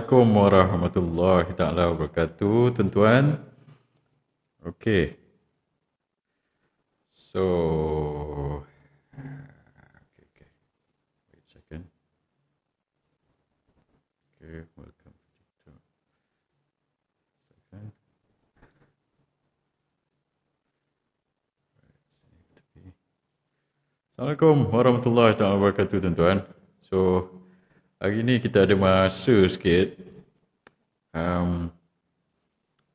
Assalamualaikum warahmatullahi taala wabarakatuh, tuan-tuan. Okay. So, okay. Wait a second. Okay, welcome to TikTok. Second. Assalamualaikum warahmatullahi taala wabarakatuh, tuan-tuan. So, hari ni kita ada masa sikit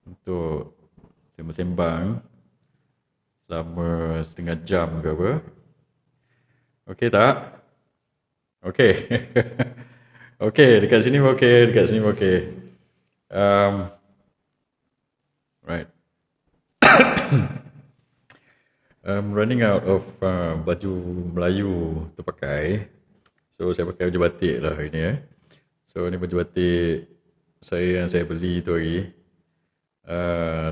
untuk sembang-sembang selama setengah jam ke apa. Okey tak? Okey. Okey, dekat sini okey, dekat sini okey. Right. I'm running out of baju Melayu terpakai. So saya pakai baju batik lah hari ni. So ni baju batik saya yang saya beli tu hari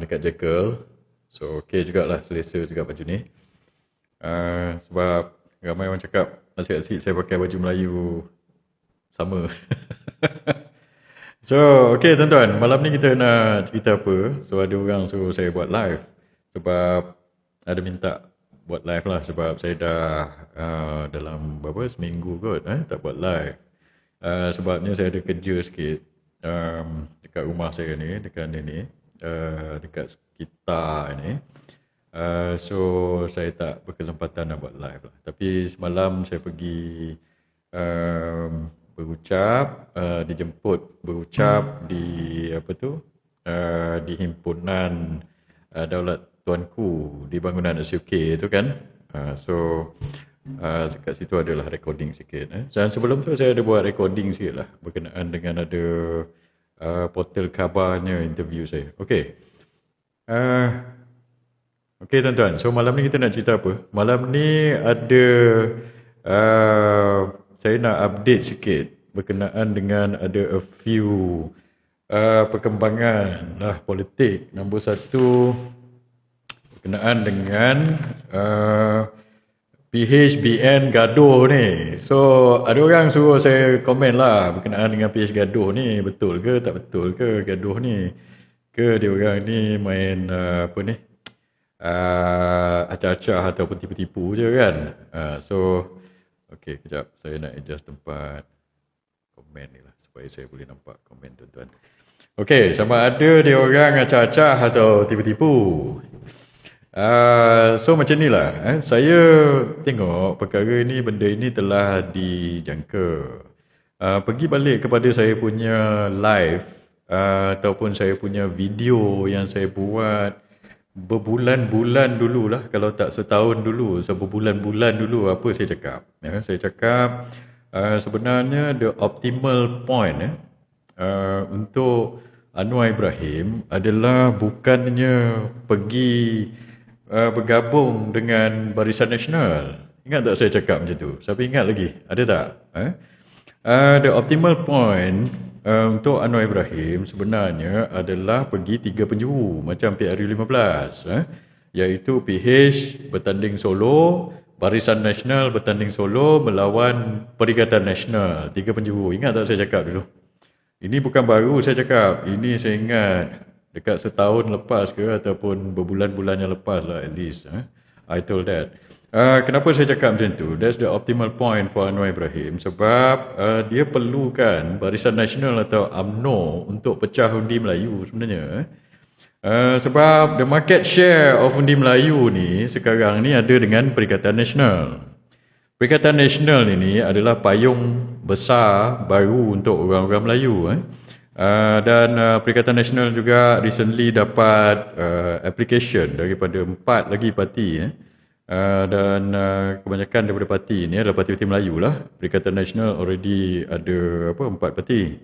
dekat Jekyll. So okey jugalah, selesa juga baju ni. Sebab ramai orang cakap asyik-asyik saya pakai baju Melayu sama. So okey tuan-tuan, malam ni kita nak cerita apa? So ada orang suruh saya buat live sebab ada minta buat live lah, sebab saya dah dalam berapa seminggu kot tak buat live. Sebabnya saya ada kerja sikit dekat rumah saya ni, dekat ni, dekat sekitar ni. So saya tak berkesempatan nak buat live lah. Tapi semalam saya pergi berucap, dijemput berucap di apa tu, di himpunan Daulat Tuanku di bangunan SUK tu kan. So kat situ adalah recording sikit. Dan sebelum tu saya ada buat recording sikit lah berkenaan dengan ada portal khabarnya interview saya. Okay. Okay tuan-tuan, so malam ni kita nak cerita apa? Malam ni ada saya nak update sikit berkenaan dengan ada a few perkembangan lah politik. Nombor satu berkenaan dengan PHBN gaduh ni. So ada orang suruh saya komen lah berkenaan dengan PH gaduh ni, betul ke tak betul ke gaduh ni, ke dia orang ni main apa ni, acah-acah ataupun tipu-tipu je kan. So okay, kejap saya nak adjust tempat komen ni lah supaya saya boleh nampak komen tuan-tuan. Okay, sama ada dia orang acah-acah atau tipu-tipu. So macam ni lah, saya tengok perkara ni, benda ini telah dijangka. Pergi balik kepada saya punya live ataupun saya punya video yang saya buat berbulan-bulan dululah, kalau tak setahun dulu, berbulan-bulan dulu. Apa saya cakap? Saya cakap sebenarnya the optimal point untuk Anwar Ibrahim adalah bukannya pergi bergabung dengan Barisan Nasional. Ingat tak saya cakap macam tu? Siapa ingat lagi? Ada tak? The optimal point untuk Anwar Ibrahim sebenarnya adalah pergi 3 penjuru macam PRU15, iaitu PH bertanding solo, Barisan Nasional bertanding solo melawan Perikatan Nasional. 3 penjuru. Ingat tak saya cakap dulu? Ini bukan baru saya cakap. Ini saya ingat dekat setahun lepas ke ataupun berbulan-bulan yang lepas lah at least. I told that. Kenapa saya cakap macam tu? That's the optimal point for Anwar Ibrahim. Sebab dia perlukan Barisan Nasional atau UMNO untuk pecah undi Melayu sebenarnya. Sebab the market share of undi Melayu ni sekarang ni ada dengan Perikatan Nasional. Perikatan Nasional ini adalah payung besar baru untuk orang-orang Melayu. Dan Perikatan Nasional juga recently dapat application daripada 4 lagi parti. Dan kebanyakan daripada parti ni adalah parti-parti Melayu lah. Perikatan Nasional already ada 4 parti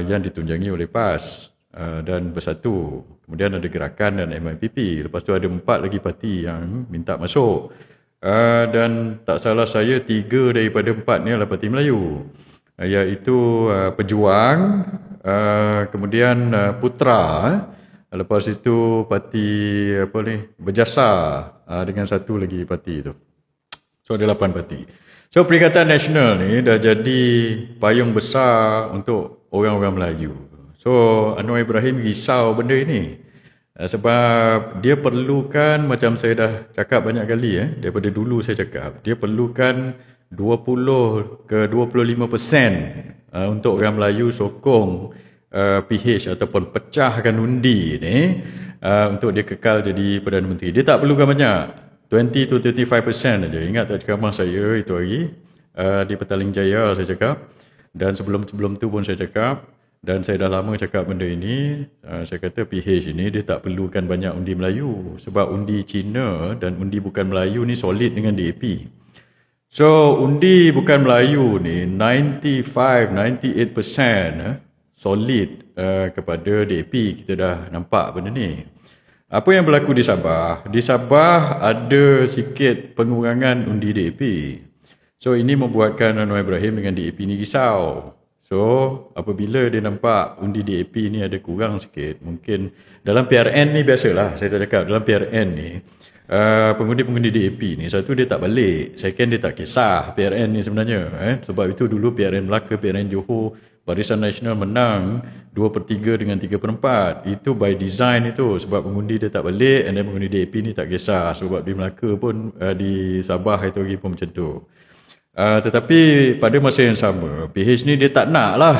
yang ditunjangi oleh PAS dan Bersatu. Kemudian ada Gerakan dan MIPP. Lepas tu ada 4 lagi parti yang minta masuk. Dan tak salah saya 3 daripada 4 ni adalah parti Melayu, iaitu Pejuang, kemudian Putra, lepas itu parti Berjasa, dengan satu lagi parti tu. So ada 8 parti. So Perikatan Nasional ni dah jadi payung besar untuk orang-orang Melayu. So Anwar Ibrahim risau benda ini. Sebab dia perlukan, macam saya dah cakap banyak kali daripada dulu saya cakap, dia perlukan 20 ke 25% untuk orang Melayu sokong PH ataupun pecahkan undi ni untuk dia kekal jadi Perdana Menteri. Dia tak perlukan banyak, 20 to 35% aja. Ingat tak ceramah saya itu hari di Petaling Jaya saya cakap, dan sebelum-sebelum tu pun saya cakap, dan saya dah lama cakap benda ini. Saya kata PH ini dia tak perlukan banyak undi Melayu, sebab undi Cina dan undi bukan Melayu ni solid dengan DAP. So undi bukan Melayu ni 98% solid kepada DAP. Kita dah nampak benda ni. Apa yang berlaku di Sabah? Di Sabah ada sikit pengurangan undi DAP. So ini membuatkan Anwar Ibrahim dengan DAP ni risau. So apabila dia nampak undi DAP ni ada kurang sikit, mungkin dalam PRN ni biasalah, saya dah cakap dalam PRN ni pengundi-pengundi DAP ni, satu dia tak balik, second dia tak kisah PRN ni sebenarnya. Sebab itu dulu PRN Melaka, PRN Johor, Barisan Nasional menang 2/3 dengan 3/4. Itu by design itu, sebab pengundi dia tak balik, and then pengundi DAP ni tak kisah. Sebab di Melaka pun di Sabah itu lagi pun macam tu. Tetapi pada masa yang sama, PH ni dia tak nak lah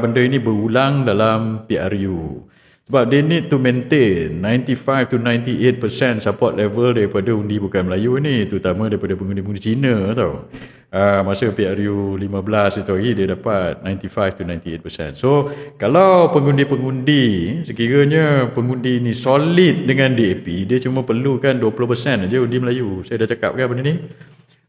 benda ini berulang dalam PRU. Sebab they need to maintain 95 to 98% support level daripada undi bukan Melayu ni, terutama daripada pengundi-pengundi Cina tau. Masa PRU 15 itu hari dia dapat 95 to 98%. So kalau pengundi-pengundi, sekiranya pengundi ni solid dengan DAP, dia cuma perlukan 20% aja undi Melayu. Saya dah cakap kan benda ni.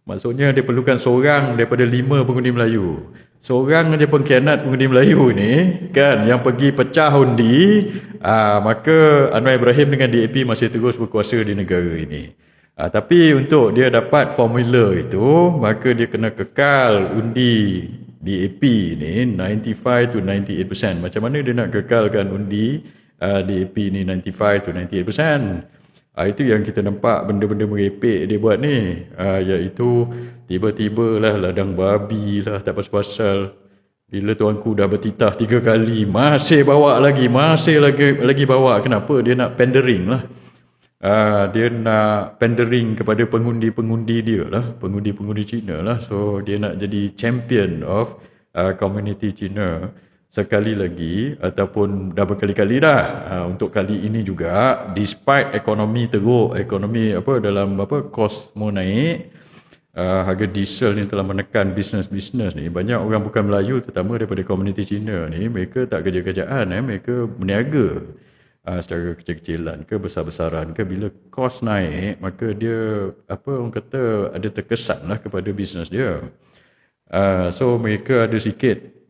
Maksudnya dia perlukan seorang daripada 5 pengundi Melayu. Seorang aja pengkhianat pengundi Melayu ni kan, yang pergi pecah undi, maka Anwar Ibrahim dengan DAP masih terus berkuasa di negara ini. Tapi untuk dia dapat formula itu, maka dia kena kekal undi DAP ni 95 to 98%. Macam mana dia nak kekalkan undi DAP ni 95 to 98%? Itu yang kita nampak benda-benda merepek dia buat ni, iaitu tiba-tiba lah ladang babi lah, tak pasal-pasal. Bila tuanku dah bertitah 3 kali, masih bawa lagi, masih lagi bawa. Kenapa? Dia nak pandering lah. Dia nak pandering kepada pengundi-pengundi dia lah, pengundi-pengundi Cina lah. So dia nak jadi champion of community Cina sekali lagi, ataupun dah berkali-kali dah. Untuk kali ini juga, despite ekonomi teruk, ekonomi kos mau naik, harga diesel ni telah menekan bisnes-bisnes ni. Banyak orang bukan Melayu, terutama daripada komuniti Cina ni, mereka tak kerja-kerjaan, mereka berniaga secara kecil-kecilan ke besar-besaran ke. Bila kos naik, maka dia orang kata ada terkesan lah kepada bisnes dia. So mereka ada sikit,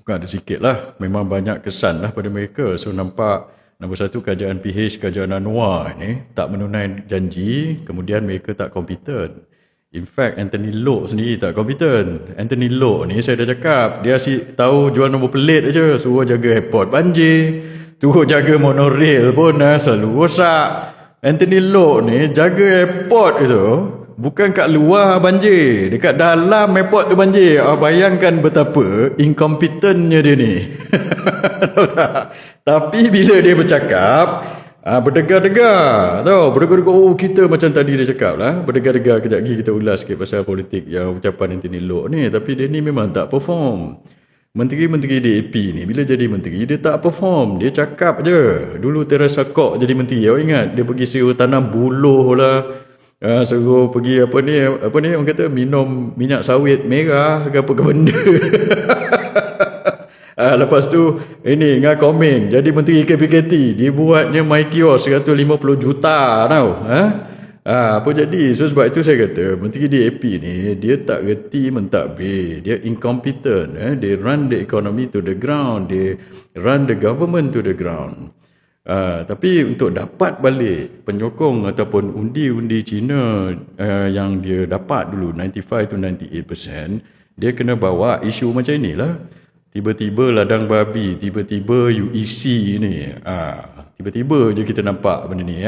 bukan ada sikit lah, memang banyak kesan lah pada mereka. So nampak nombor satu, kerajaan PH, kerajaan Anwar ni tak menunai janji, kemudian mereka tak kompeten. In fact, Anthony Loke sendiri tak kompeten. Anthony Loke ni saya dah cakap, dia asyik tahu jual nombor pelit aja, suruh jaga airport banjir, suruh jaga monorail pun selalu rosak. Anthony Loke ni jaga airport itu, bukan kat luar banjir, dekat dalam airport tu banjir. Bayangkan betapa incompetentnya dia ni. Tahu tak? Tapi bila dia bercakap, berdegar-degar. Tahu, berdegar-degar. Kita macam tadi dia cakap lah, berdegar-degar. Kejap lagi kita ulas sikit pasal politik yang ucapan Anthony Loke ni. Tapi dia ni memang tak perform. Menteri-menteri DAP ni bila jadi menteri, dia tak perform. Dia cakap je. Dulu Teresa Kok jadi menteri, awak ingat? Dia pergi suruh tanam buluh lah, suruh pergi apa ni orang kata minum minyak sawit merah ke apa ke benda. Lepas tu ini ngah komen jadi menteri KPKT, dibuatnya my kiosk 150 juta tau. Apa jadi? So sebab itu saya kata menteri DAP ni dia tak reti mentadbir, dia incompetent. They run the economy to the ground, they run the government to the ground. Tapi untuk dapat balik penyokong ataupun undi-undi Cina yang dia dapat dulu 95 to 98%, dia kena bawa isu macam inilah. Tiba-tiba ladang babi, tiba-tiba UEC ni, tiba-tiba je kita nampak benda ni.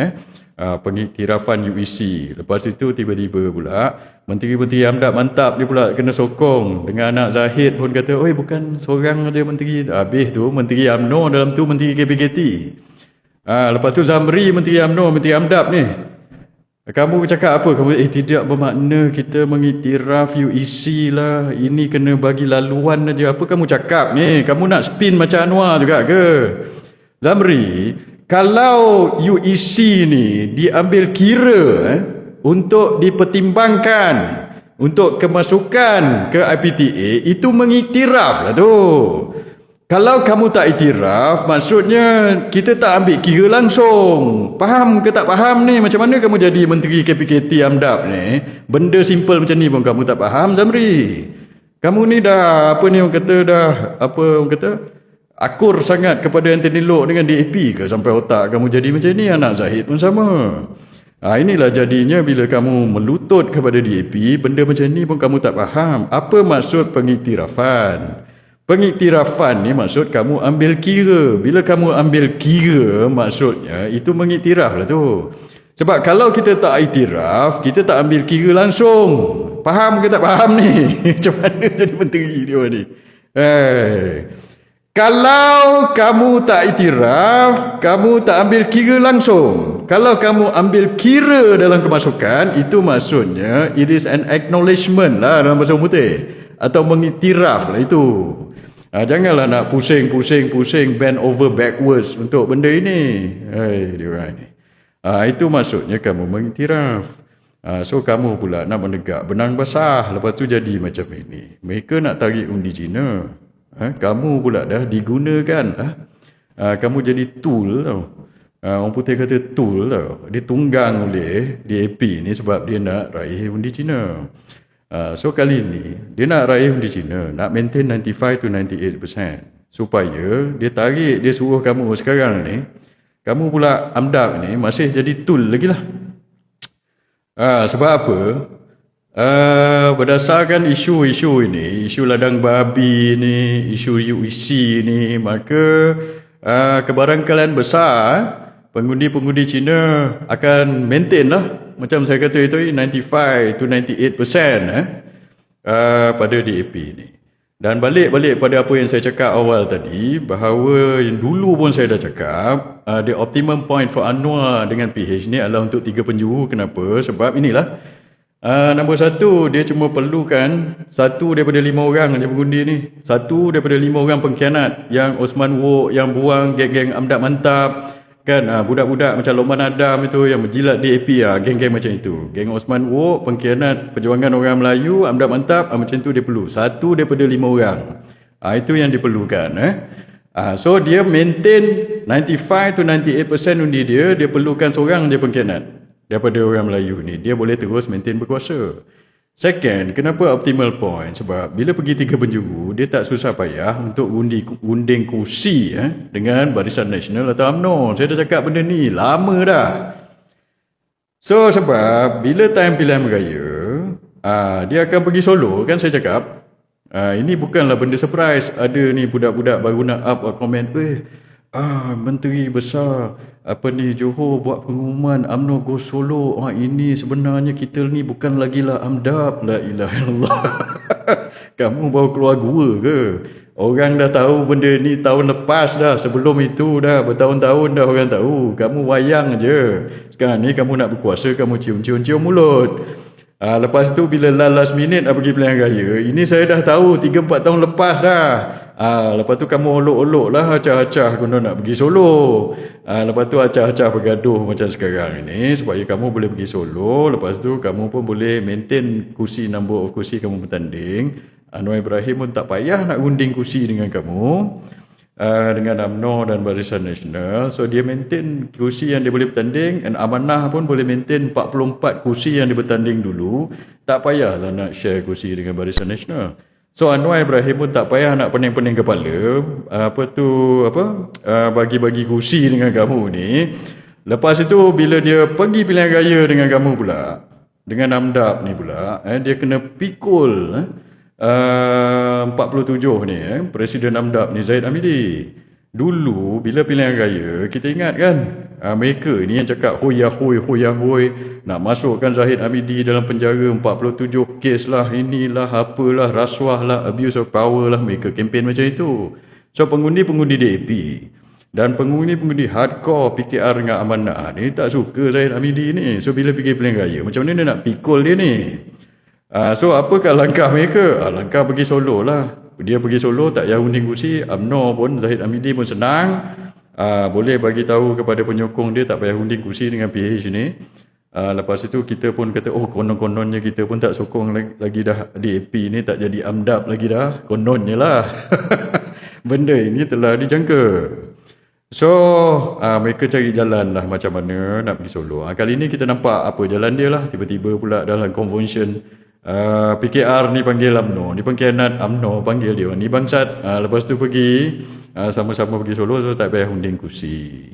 pengiktirafan UEC. Lepas itu tiba-tiba pula Menteri-Menteri AMDAP mantap dia pula kena sokong dengan anak Zahid pun kata, oi bukan seorang aja menteri. Habis tu Menteri UMNO dalam tu Menteri KPKT. Lepas tu Zamri Menteri UMNO, Menteri AMDAP ni. Kamu cakap apa? Kamu tidak bermakna kita mengiktiraf UEC lah. Ini kena bagi laluan aja. Apa kamu cakap ni? Kamu nak spin macam Anwar juga ke? Zamri, kalau UEC ni diambil kira untuk dipertimbangkan untuk kemasukan ke IPTA, itu mengiktiraf lah tu. Kalau kamu tak iktiraf, maksudnya kita tak ambil kira langsung. Faham ke tak faham ni? Macam mana kamu jadi Menteri KPKT AMDAP ni? Benda simple macam ni pun kamu tak faham, Zamri. Kamu ni dah, apa ni orang kata, akur sangat kepada Anthony Loke dengan DAP ke sampai otak kamu jadi macam ni? Anak Zahid pun sama. Inilah jadinya bila kamu melutut kepada DAP, benda macam ni pun kamu tak faham. Apa maksud pengiktirafan? Pengiktirafan ni maksud kamu ambil kira. Bila kamu ambil kira, maksudnya itu mengiktiraf lah tu. Sebab kalau kita tak iktiraf, kita tak ambil kira langsung. Faham ke tak faham ni? Macam mana jadi menteri dia ni? Kalau kamu tak iktiraf, kamu tak ambil kira langsung. Kalau kamu ambil kira dalam kemasukan, itu maksudnya it is an acknowledgement lah dalam bahasa putih. Atau mengiktiraf lah itu. Janganlah nak pusing bend over backwards untuk benda ini. Dia orang ni. Itu maksudnya kamu mengiktiraf. So kamu pula nak menegak benang basah, lepas tu jadi macam ini. Mereka nak tarik undi Cina. Kamu pula dah digunakan. Kamu jadi tool tau. Orang putih kata tool tau. Ditunggang oleh DAP ni sebab dia nak raih undi Cina. So kali ni dia nak raih undi Cina, nak maintain 95 to 98% supaya dia tarik, dia suruh kamu sekarang ni, kamu pula AMDAP ni masih jadi tool lagi lah. Sebab apa? Berdasarkan isu-isu ini, isu ladang babi ni, isu UEC ni, maka kebarangkalian besar pengundi-pengundi Cina akan maintain lah. Macam saya kata itu 95 to 98% pada DAP ni. Dan balik pada apa yang saya cakap awal tadi, bahawa yang dulu pun saya dah cakap, the optimum point for Anwar dengan PH ni adalah untuk 3 penjuru. Kenapa? Sebab inilah, nombor 1, dia cuma perlukan 1 daripada 5 orang je pengundi ni. 1 daripada 5 orang pengkhianat yang Osman Wok, yang buang geng-geng AMDAP mantap. Kan, budak-budak macam Lokman Adam itu yang menjilat DAP, geng-geng macam itu. Geng Osman Wok, pengkhianat perjuangan orang Melayu, AMDAP mantap, macam tu dia perlu. 1 daripada 5 orang. Itu yang diperlukan. So dia maintain 95 to 98% undi dia perlukan seorang je pengkhianat daripada orang Melayu ni. Dia boleh terus maintain berkuasa. Second, kenapa optimal point? Sebab bila pergi 3 penjuru, dia tak susah payah untuk unding kursi dengan Barisan Nasional atau UMNO. Saya dah cakap benda ni lama dah. So sebab bila time pilihan raya, dia akan pergi Solo, kan saya cakap. Ini bukanlah benda surprise. Ada ni budak-budak baru nak up komen, Menteri besar Johor buat pengumuman UMNO go Solo. Ini sebenarnya kita ni bukan lagi lah AMDAP. La ilaha illallah. Kamu baru keluar gua ke? Orang dah tahu benda ni tahun lepas dah. Sebelum itu dah bertahun-tahun dah orang tahu. Kamu wayang je. Sekarang ni kamu nak berkuasa, kamu cium-cium mulut. Lepas tu bila last minute pergi pilihan raya, ini saya dah tahu 3-4 tahun lepas dah. Lepas tu kamu olok-olok lah acah-acah guna nak pergi Solo. Lepas tu acah-acah bergaduh macam sekarang ini supaya kamu boleh pergi Solo. Lepas tu kamu pun boleh maintain kursi, number of kursi kamu bertanding. Anwar Ibrahim pun tak payah nak unding kursi dengan kamu, dengan UMNO dan Barisan Nasional. So dia maintain kursi yang dia boleh bertanding, dan Amanah pun boleh maintain 44 kursi yang dia bertanding dulu. Tak payahlah nak share kursi dengan Barisan Nasional. So Anwar Ibrahim pun tak payah nak pening-pening kepala bagi-bagi kursi dengan kamu ni. Lepas itu bila dia pergi pilihan raya dengan kamu pula, dengan AMDAP ni pula, dia kena pikul 47 ni, Presiden AMDAP ni Zahid Hamidi. Dulu bila pilihan raya kita ingat kan, mereka ni yang cakap hoyah-hoy nak masukkan Zahid Hamidi dalam penjara 47 kes lah, inilah apalah, rasuah lah, abuse of power lah, mereka kempen macam itu. So pengundi-pengundi DAP dan pengundi-pengundi hardcore PKR dengan Amanah ni tak suka Zahid Hamidi ni. So bila pergi pilihan raya, macam mana dia nak pikul dia ni? So apakah langkah mereka? Langkah pergi Solo lah. Dia pergi Solo tak payah unding kursi, UMNO pun, Zahid Hamidi pun senang. Boleh bagi tahu kepada penyokong dia tak payah unding kursi dengan PH ni. Lepas itu kita pun kata, oh konon-kononnya kita pun tak sokong lagi dah DAP ni, tak jadi AMDAP lagi dah. Kononnya lah. Benda ini telah dijangka. So mereka cari jalan lah macam mana nak pergi Solo. Kali ni kita nampak apa jalan dia lah. Tiba-tiba pula dalam convention PKR ni panggil UMNO, ni pengkhianat UMNO panggil dia ni bangsat. Lepas tu pergi sama-sama pergi Solo, so tak payah unding kursi.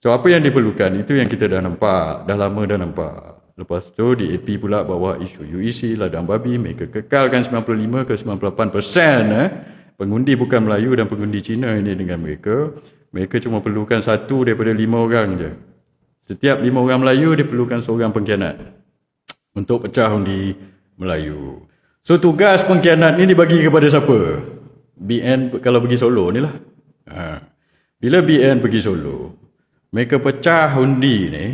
So apa yang diperlukan itu yang kita dah nampak, dah lama dah nampak. Lepas tu DAP pula bawa isu UEC, ladang babi, mereka kekalkan 95 ke 98% pengundi bukan Melayu dan pengundi Cina ini dengan mereka. Mereka cuma perlukan 1 daripada 5 orang je. Setiap 5 orang Melayu dia perlukan seorang pengkhianat untuk pecah undi Melayu. So tugas pengkhianat ni dibagi kepada siapa? BN kalau pergi Solo ni lah. Bila BN pergi Solo, mereka pecah undi ni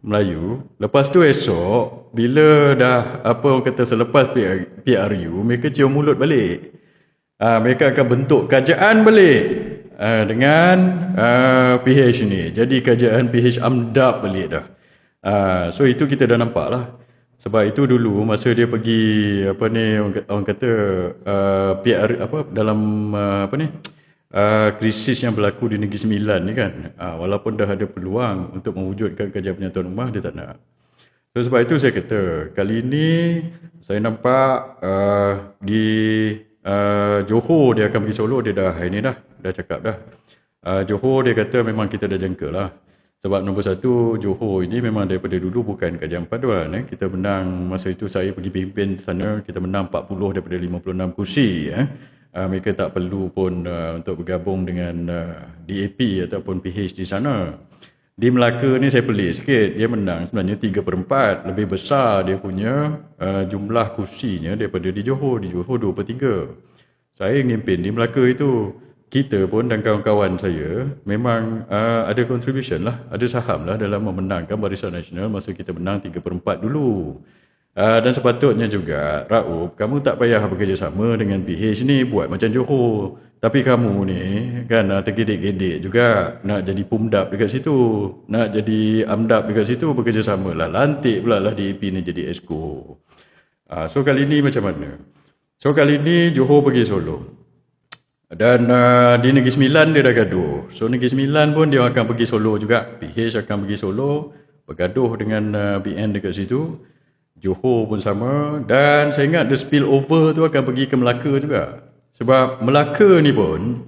Melayu. Lepas tu esok bila dah apa orang kata selepas PRU, mereka cium mulut balik. Mereka akan bentuk kerajaan balik dengan PH ni. Jadi kerajaan PH AMDAP balik dah. So itu kita dah nampak lah. Sebab itu dulu masa dia pergi apa ni orang kata PR apa dalam krisis yang berlaku di Negeri Sembilan ni kan, walaupun dah ada peluang untuk mewujudkan kerajaan penyatuan ummah, dia tak nak. So sebab itu saya kata kali ini saya nampak di Johor dia akan pergi Solo, dia dah ini dah cakap dah. Johor dia kata memang kita dah jangka lah. Sebab nombor 1, Johor ini memang daripada dulu bukan kerajaan paduan. Kita menang, masa itu saya pergi pimpin sana, kita menang 40 daripada 56 kursi. Mereka tak perlu pun untuk bergabung dengan DAP ataupun PH di sana. Di Melaka ni saya pelik sikit, dia menang sebenarnya 3/4, lebih besar dia punya jumlah kursinya daripada di Johor. Di Johor 2/3. Saya ngimpin di Melaka itu. Kita pun dan kawan-kawan saya memang ada contribution lah, ada saham lah dalam memenangkan Barisan Nasional masa kita menang 3/4 dulu. Dan sepatutnya juga, Raub, kamu tak payah bekerjasama dengan PH ni buat macam Johor. Tapi kamu ni kan tergedik-gedik juga nak jadi pumdap dekat situ, nak jadi amdap dekat situ, bekerjasama lah. Lantik pula lah DAP ni jadi esko. So kali ni macam mana? So kali ni Johor pergi Solo. Dan di Negeri Sembilan dia dah gaduh. So Negeri Sembilan pun dia akan pergi Solo juga. PH akan pergi Solo, bergaduh dengan BN dekat situ. Johor pun sama. Dan saya ingat the spill over tu akan pergi ke Melaka juga. Sebab Melaka ni pun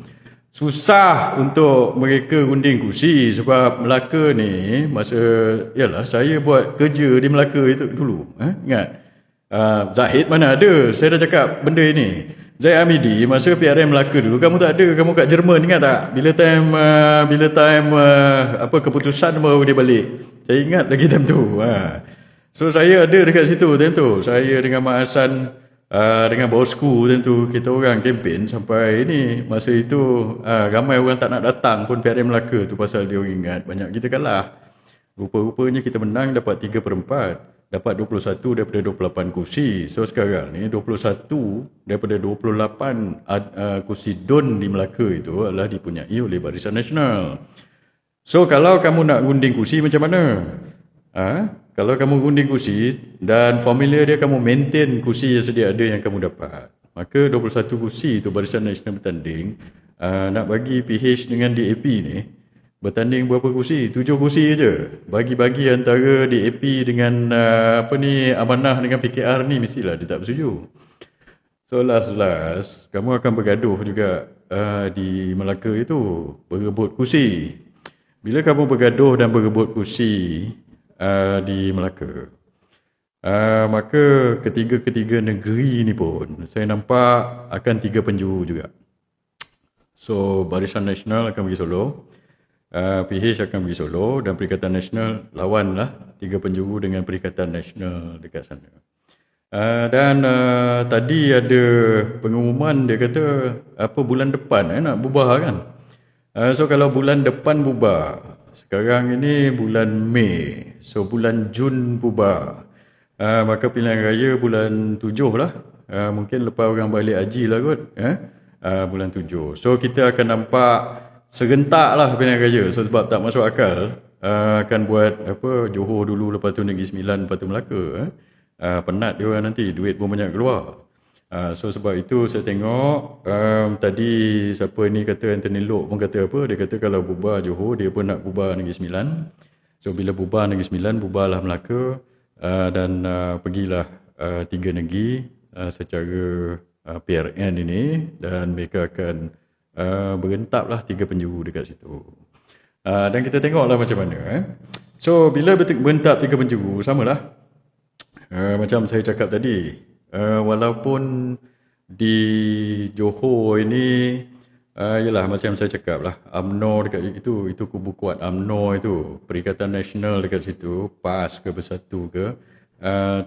susah untuk mereka unding kursi. Sebab Melaka ni masa, yalah saya buat kerja di Melaka itu dulu. Ingat? Zahid mana ada? Saya dah cakap benda ini. Zahid Hamidi masa PRM Melaka dulu kamu tak ada, kamu kat Jerman, ingat tak? Bila time keputusan baru dia balik. Saya ingat lagi time tu. So saya ada dekat situ time tu. Saya dengan Mak Hassan dengan bosku time tu, kita orang kempen sampai ini. Masa itu ramai orang tak nak datang pun PRM Melaka tu pasal dia orang ingat banyak kita kalah. Rupa-rupanya kita menang dapat 3/4. Dapat 21 daripada 28 kursi. So sekarang ni 21 daripada 28 kursi DUN di Melaka itu adalah dipunyai oleh Barisan Nasional. So kalau kamu nak gunting kursi macam mana? Kalau kamu gunting kursi dan formula dia kamu maintain kursi yang sedia ada yang kamu dapat, maka 21 kursi itu Barisan Nasional bertanding nak bagi PH dengan DAP ni bertanding berapa kursi? 7 kursi je. Bagi-bagi antara DAP dengan Amanah dengan PKR ni mestilah dia tak bersetuju. So last kamu akan bergaduh juga di Melaka itu, berebut kursi. Bila kamu bergaduh dan berebut kursi di Melaka, maka ketiga-ketiga negeri ni pun saya nampak akan 3 penjuru juga. So Barisan Nasional akan pergi Solo, PH akan pergi Solo, dan Perikatan Nasional lawan lah 3 penjuru dengan Perikatan Nasional dekat sana. Dan tadi ada pengumuman, dia kata apa bulan depan nak bubar kan. So kalau bulan depan bubar, sekarang ini bulan Mei, so bulan Jun bubar, maka pilihan raya bulan 7 lah. Mungkin lepas orang balik haji lah kot, bulan 7. So kita akan nampak serentak lah pilihan raya. So sebab tak masuk akal akan buat apa Johor dulu, lepas tu Negeri Sembilan, lepas tu Melaka. Penat dia orang nanti, duit pun banyak keluar. So sebab itu saya tengok tadi siapa ni kata, Anthony Loke pun kata apa, dia kata kalau bubar Johor, dia pun nak bubar Negeri Sembilan. So bila bubar Negeri Sembilan, bubarlah Melaka, dan pergilah 3 negeri secara PRN ini, dan mereka akan berentap lah 3 penjuru dekat situ. Dan kita tengoklah macam mana. So bila berentap 3 penjuru, samalah macam saya cakap tadi, walaupun di Johor ini yalah macam saya cakap lah, UMNO dekat itu kubu kuat UMNO itu, Perikatan Nasional dekat situ, PAS ke Bersatu ke,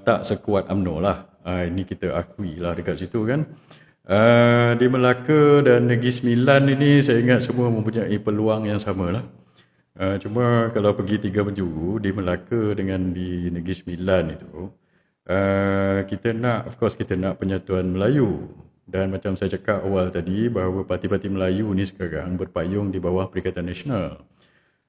tak sekuat UMNO lah. Ini kita akui lah dekat situ kan. Di Melaka dan Negeri Sembilan ini saya ingat semua mempunyai peluang yang sama lah. Cuma kalau pergi 3 penjuru di Melaka dengan di Negeri Sembilan itu, kita nak, of course kita nak penyatuan Melayu. Dan macam saya cakap awal tadi, bahawa parti-parti Melayu ni sekarang berpayung di bawah Perikatan Nasional.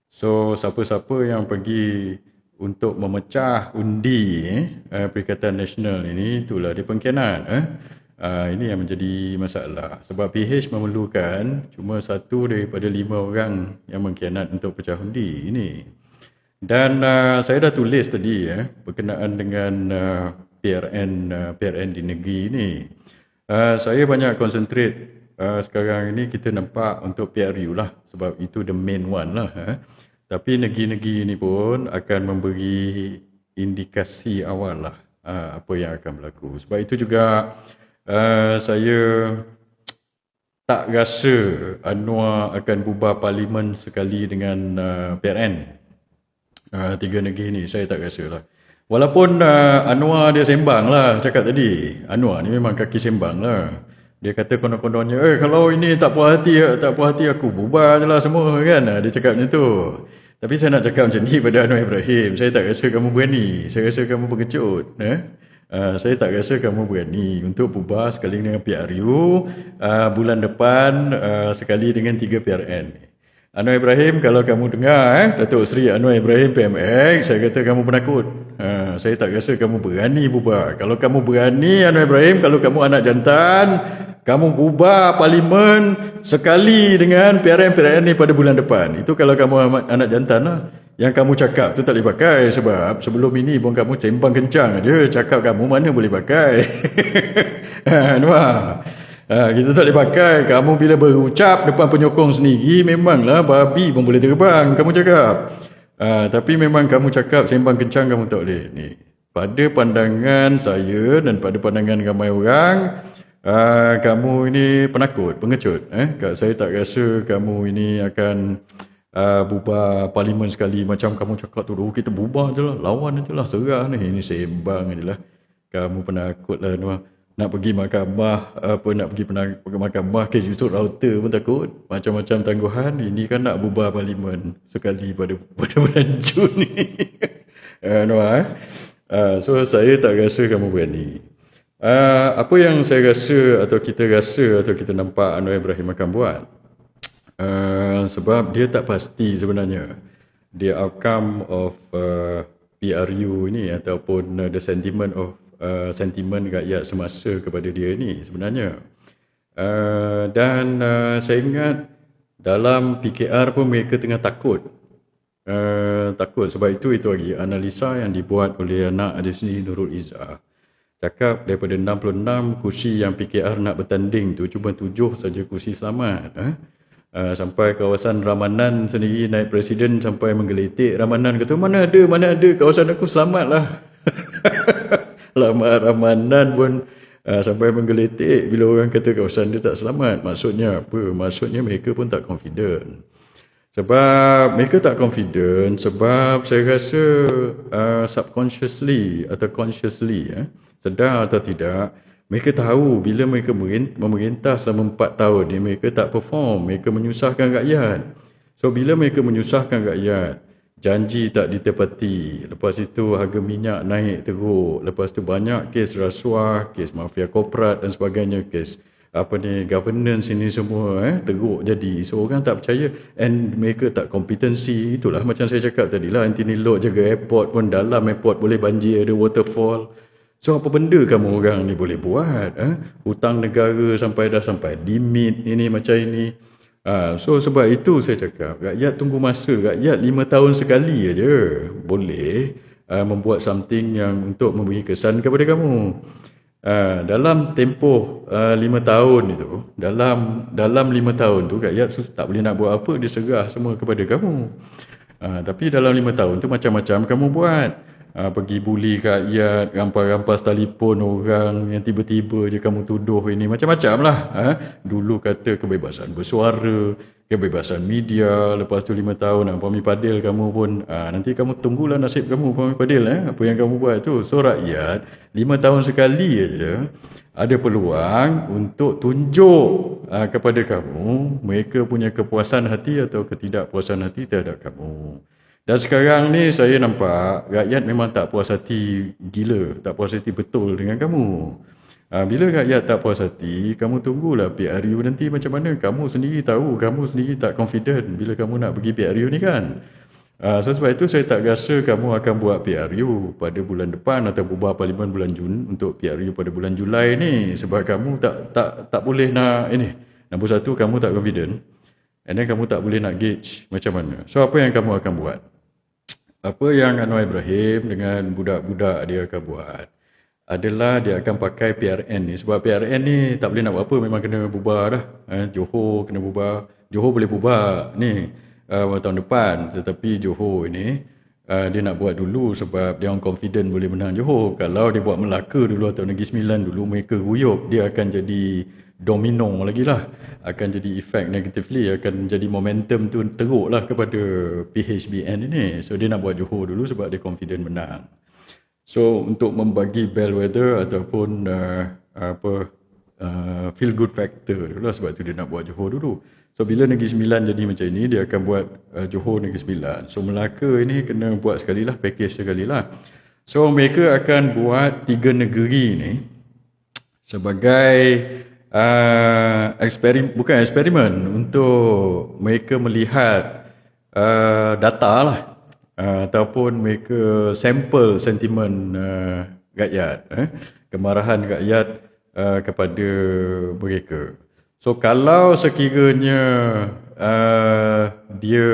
So siapa-siapa yang pergi untuk memecah undi Perikatan Nasional ini, itulah dia pengkhianat. Ini yang menjadi masalah. Sebab PH memerlukan cuma 1 daripada 5 orang yang mengkhianat untuk pecah undi ini. Dan saya dah tulis tadi berkenaan dengan PRN di negeri ini. Saya banyak concentrate sekarang ini, kita nampak untuk PRU lah, sebab itu the main one lah. Tapi negeri-negeri ini pun akan memberi indikasi awal lah apa yang akan berlaku. Sebab itu juga saya tak rasa Anwar akan bubar parlimen sekali dengan PRN. 3 negeri ni saya tak rasa lah. Walaupun Anwar dia sembang lah, cakap tadi, Anwar ni memang kaki sembang lah. Dia kata konon-kononnya, kalau ini tak puas hati aku bubar je lah semua kan. Dia cakap macam tu. Tapi saya nak cakap macam ni pada Anwar Ibrahim, saya tak rasa kamu berani. Saya rasa kamu pengecut. Saya tak rasa kamu berani untuk bubar sekali dengan PRU, bulan depan sekali dengan 3 PRN. Anwar Ibrahim, kalau kamu dengar Datuk Seri Anwar Ibrahim PMX, saya kata kamu penakut. Saya tak rasa kamu berani bubar. Kalau kamu berani Anwar Ibrahim, kalau kamu anak jantan, kamu bubar parlimen sekali dengan PRN ni pada bulan depan. Itu kalau kamu anak jantan lah. Yang kamu cakap tu tak boleh pakai, sebab sebelum ini pun kamu sembang kencang aja, cakap kamu mana boleh pakai. Nampak? Kita tak boleh pakai. Kamu bila berucap depan penyokong sendiri, memanglah babi pun boleh terbang, kamu cakap. Tapi memang kamu cakap sembang kencang, kamu tak boleh. Ni, pada pandangan saya dan pada pandangan ramai orang, kamu ini penakut, pengecut. Saya tak rasa kamu ini akan bubar parlimen sekali. Macam kamu cakap tu, kita bubar je lah, lawan je lah, serah ni. Ini sembang je lah. Kamu penakut lah, Noah. Nak pergi mahkamah, nak pergi mahkamah kes Yusuf Router pun takut. Macam-macam tangguhan. Ini kan nak bubar parlimen sekali pada bulan Jun ni. Noah. So saya tak rasa kamu berani. Apa yang saya rasa atau kita nampak Anwar Ibrahim akan buat, sebab dia tak pasti sebenarnya the outcome of PRU ini ataupun the sentiment rakyat semasa kepada dia ni sebenarnya. Dan saya ingat dalam PKR pun mereka tengah takut. Takut sebab itu lagi analisa yang dibuat oleh anak ada sini, Nurul Izzah. Cakap daripada 66 kursi yang PKR nak bertanding tu, cuma 7 saja kursi selamat. Sampai kawasan Ramanan sendiri naik presiden sampai menggelitik. Ramanan kata mana ada kawasan aku selamat lah. Lama Ramanan pun Sampai menggeletik bila orang kata kawasan dia tak selamat. Maksudnya apa? Maksudnya mereka pun tak confident. Sebab mereka tak confident sebab saya rasa subconsciously atau consciously sedar atau tidak, mereka tahu bila mereka memerintah selama 4 tahun ni mereka tak perform, mereka menyusahkan rakyat. So bila mereka menyusahkan rakyat, janji tak ditepati, lepas itu harga minyak naik teruk, lepas tu banyak kes rasuah, kes mafia korporat dan sebagainya, kes governance ini semua teruk jadi. So orang tak percaya and mereka tak kompetensi. Itulah macam saya cakap tadi lah, Anthony Lok jaga airport pun, dalam airport boleh banjir, ada waterfall. So apa benda kamu orang ni boleh buat? Hutang negara sampai limit ini macam ini. So sebab itu saya cakap rakyat tunggu masa. Rakyat 5 tahun sekali aja boleh membuat something yang untuk memberi kesan kepada kamu. Dalam tempoh 5 tahun itu, dalam 5 tahun tu rakyat tak boleh nak buat apa, dia serah semua kepada kamu. Tapi dalam 5 tahun tu macam-macam kamu buat. Pergi bully rakyat, rampas-rampas telefon orang yang tiba-tiba je kamu tuduh ini, macam-macam lah. Dulu kata kebebasan bersuara, kebebasan media, lepas tu 5 tahun Pami Padil kamu pun, nanti kamu tunggulah nasib kamu Pami Padil, apa yang kamu buat tu. So rakyat 5 tahun sekali aja ada peluang untuk tunjuk kepada kamu mereka punya kepuasan hati atau ketidakpuasan hati terhadap kamu. Dan sekarang ni saya nampak rakyat memang tak puas hati gila, tak puas hati betul dengan kamu. Bila rakyat tak puas hati, kamu tunggulah PRU nanti macam mana. Kamu sendiri tahu, kamu sendiri tak confident bila kamu nak pergi PRU ni kan. So sebab itu saya tak rasa kamu akan buat PRU pada bulan depan atau bubar parlimen bulan Jun untuk PRU pada bulan Julai ni. Sebab kamu tak boleh nak ini. Nombor satu, kamu tak confident. And then kamu tak boleh nak gauge macam mana. So apa yang kamu akan buat? Apa yang Anwar Ibrahim dengan budak-budak dia akan buat adalah dia akan pakai PRN ni. Sebab PRN ni tak boleh nak buat apa, memang kena bubar dah. Johor kena bubar. Johor boleh bubar ni tahun depan. Tetapi Johor ini dia nak buat dulu sebab dia orang confident boleh menang Johor. Kalau dia buat Melaka dulu atau Negeri Sembilan dulu, mereka guyup, dia akan jadi domino lagi lah, akan jadi efek negatively, akan jadi momentum tu teruk lah kepada PHBN ini. So dia nak buat Johor dulu sebab dia confident menang. So untuk membagi bellwether ataupun feel good factor dulu lah, sebab tu dia nak buat Johor dulu. So bila Negeri Sembilan jadi macam ini, dia akan buat Johor Negeri Sembilan. So Melaka ini kena buat sekali lah, package sekali lah. So mereka akan buat 3 negeri ni sebagai bukan eksperimen, untuk mereka melihat data lah, ataupun mereka sampel sentimen rakyat, kemarahan rakyat kepada mereka. So kalau sekiranya dia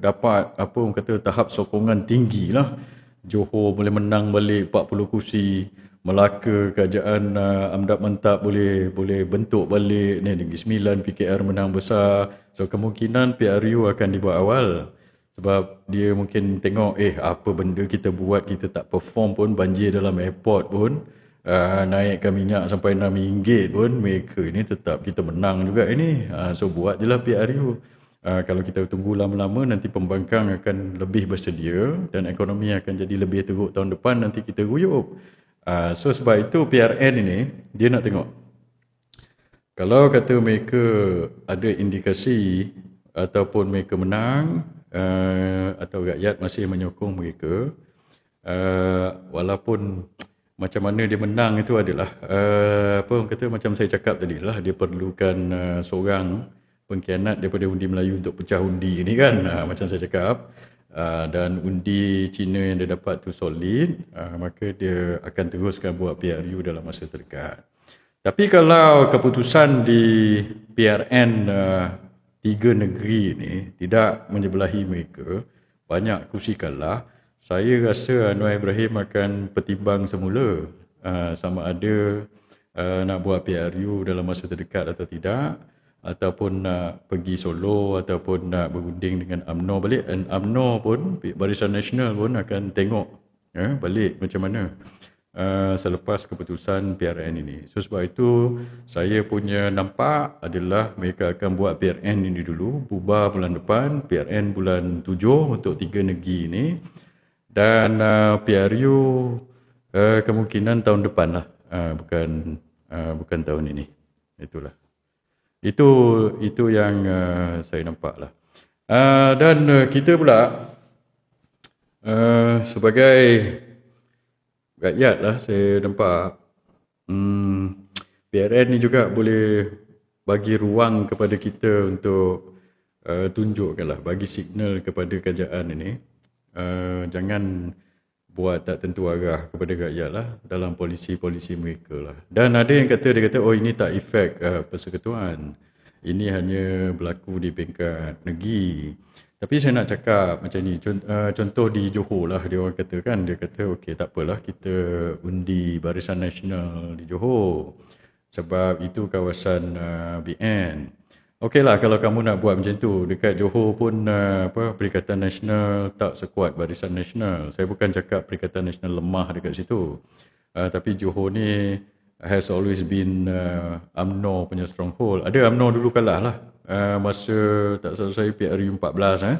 dapat tahap sokongan tinggi lah, Johor boleh menang balik 40 kursi, Melaka kerajaan Amdap Mantap boleh bentuk balik ni, Negeri Sembilan PKR menang besar. So kemungkinan PRU akan dibuat awal sebab dia mungkin tengok apa benda kita buat, kita tak perform pun, banjir dalam airport pun, naikkan minyak sampai RM6 pun, mereka ini tetap kita menang juga ini. So buat je lah PRU. Kalau kita tunggu lama-lama, nanti pembangkang akan lebih bersedia dan ekonomi akan jadi lebih teruk tahun depan, nanti kita guyup. So sebab itu PRN ini dia nak tengok, kalau kata mereka ada indikasi ataupun mereka menang, atau rakyat masih menyokong mereka, walaupun macam mana dia menang itu adalah macam saya cakap tadi lah, dia perlukan seorang pengkhianat daripada undi Melayu untuk pecah undi ini kan, macam saya cakap. Dan undi Cina yang dia dapat tu solid, maka dia akan teruskan buat PRU dalam masa terdekat. Tapi kalau keputusan di PRN 3 negeri ni tidak menyebelahi mereka, banyak kursi kalah, saya rasa Anwar Ibrahim akan pertimbang semula sama ada nak buat PRU dalam masa terdekat atau tidak, ataupun nak pergi solo, ataupun nak berunding dengan UMNO balik. Dan UMNO pun, Barisan Nasional pun akan tengok balik macam mana selepas keputusan PRN ini. So sebab itu saya punya nampak adalah mereka akan buat PRN ini dulu, bubar bulan depan, PRN bulan 7 untuk 3 negeri ini, dan PRU kemungkinan tahun depan lah, bukan tahun ini. Itulah. Itu yang saya nampak lah. Dan kita pula sebagai rakyat lah, saya nampak PRN ni juga boleh bagi ruang kepada kita untuk tunjukkan lah, bagi signal kepada kerajaan ini, jangan buat tak tentu arah kepada rakyat lah dalam polisi-polisi mereka lah. Dan ada yang dia kata oh ini tak efek persekutuan, ini hanya berlaku di peringkat negeri. Tapi saya nak cakap macam ni, contoh di Johor lah, dia orang kata kan, dia kata okey tak apalah kita undi Barisan Nasional di Johor sebab itu kawasan BN. Okeylah kalau kamu nak buat macam tu, dekat Johor pun Perikatan Nasional tak sekuat Barisan Nasional. Saya bukan cakap Perikatan Nasional lemah dekat situ, tapi Johor ni has always been UMNO punya stronghold. Ada UMNO dulu kalah lah, masa tak salah saya PRU 14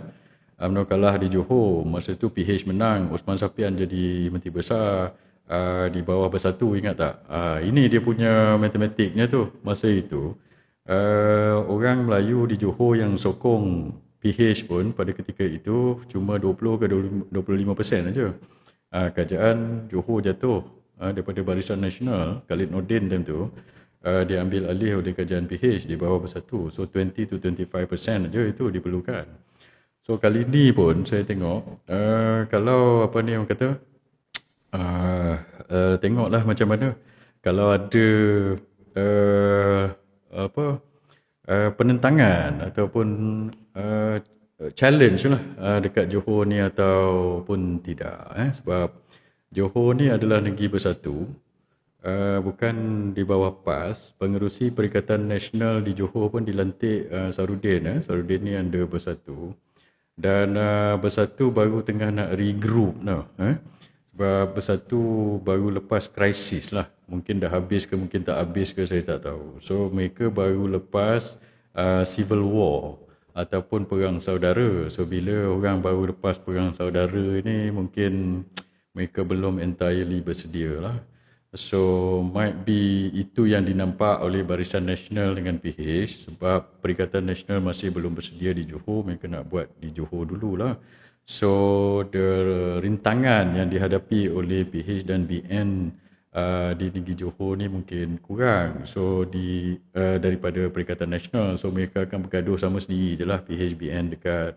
UMNO kalah di Johor. Masa tu PH menang, Osman Sapian jadi Menteri Besar di bawah Bersatu, ingat tak? Ini dia punya matematiknya tu. Masa itu orang Melayu di Johor yang sokong PH pun pada ketika itu cuma 20 ke 25% saja. Kerajaan Johor jatuh daripada Barisan Nasional, Khalid Nordin time tu dia ambil alih oleh kerajaan PH di bawah Bersatu. So 20 to 25% saja itu diperlukan. So kali ni pun saya tengok kalau apa ni orang kata tengoklah macam mana kalau ada penentangan ataupun challenge lah dekat Johor ni ataupun tidak, sebab Johor ni adalah negeri bersatu, bukan di bawah PAS. Pengerusi Perikatan Nasional di Johor pun dilantik Sarudin. Sarudin ni under Bersatu, dan Bersatu baru tengah nak regroup sebab Bersatu baru lepas krisis lah, mungkin dah habis ke mungkin tak habis ke saya tak tahu. So mereka baru lepas civil war ataupun perang saudara. So bila orang baru lepas perang saudara ni, mungkin mereka belum entirely bersedia lah. So might be itu yang dinampak oleh Barisan Nasional dengan PH, sebab Perikatan Nasional masih belum bersedia di Johor, mereka nak buat di Johor dululah. So the rintangan yang dihadapi oleh PH dan BN di negeri Johor ni mungkin kurang. So daripada Perikatan Nasional, so mereka akan bergaduh sama sendiri je lah, PH BN dekat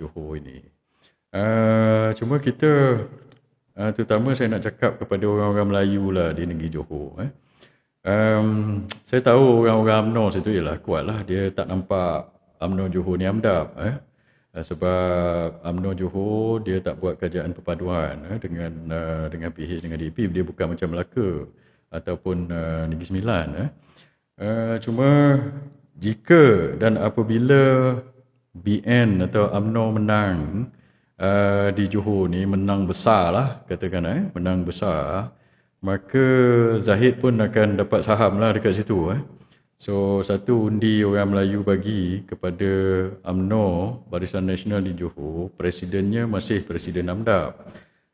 Johor ini. Cuma kita terutama saya nak cakap kepada orang-orang Melayu lah di negeri Johor. Saya tahu orang-orang UMNO situ ialah kuat lah, dia tak nampak UMNO Johor ni amdap. Sebab UMNO Johor dia tak buat kerajaan perpaduan dengan PH dengan DAP. Dia bukan macam Melaka ataupun Negeri Sembilan. Cuma jika dan apabila BN atau UMNO menang di Johor ni, menang besar lah katakan, menang besar, maka Zahid pun akan dapat saham lah dekat situ. So satu undi orang Melayu bagi kepada UMNO Barisan Nasional di Johor, presidennya masih Presiden AMDAP.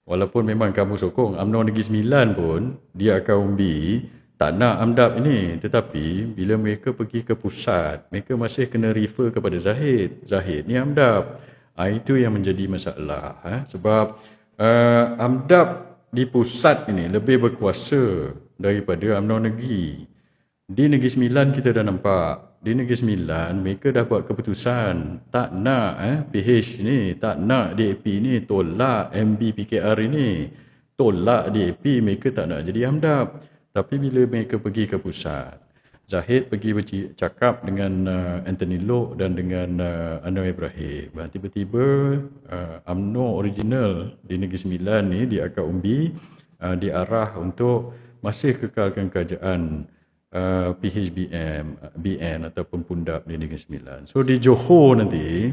Walaupun memang kamu sokong UMNO Negeri Sembilan pun, dia akan undi tak nak AMDAP ini. Tetapi bila mereka pergi ke pusat, mereka masih kena refer kepada Zahid. Zahid ni AMDAP. Itu yang menjadi masalah. Sebab AMDAP di pusat ini lebih berkuasa daripada UMNO negeri. Di Negeri Sembilan kita dah nampak, di Negeri Sembilan mereka dah buat keputusan tak nak PH ni, tak nak DAP ni, tolak MB PKR ini, tolak DAP, mereka tak nak jadi AMDAP. Tapi bila mereka pergi ke pusat, Zahid pergi bercakap dengan Anthony Loke dan dengan Anwar Ibrahim, tiba-tiba UMNO original di Negeri Sembilan ni dia akan umbi diarah untuk masih kekalkan kerajaan BN ataupun Pundap di Negeri Sembilan. So di Johor nanti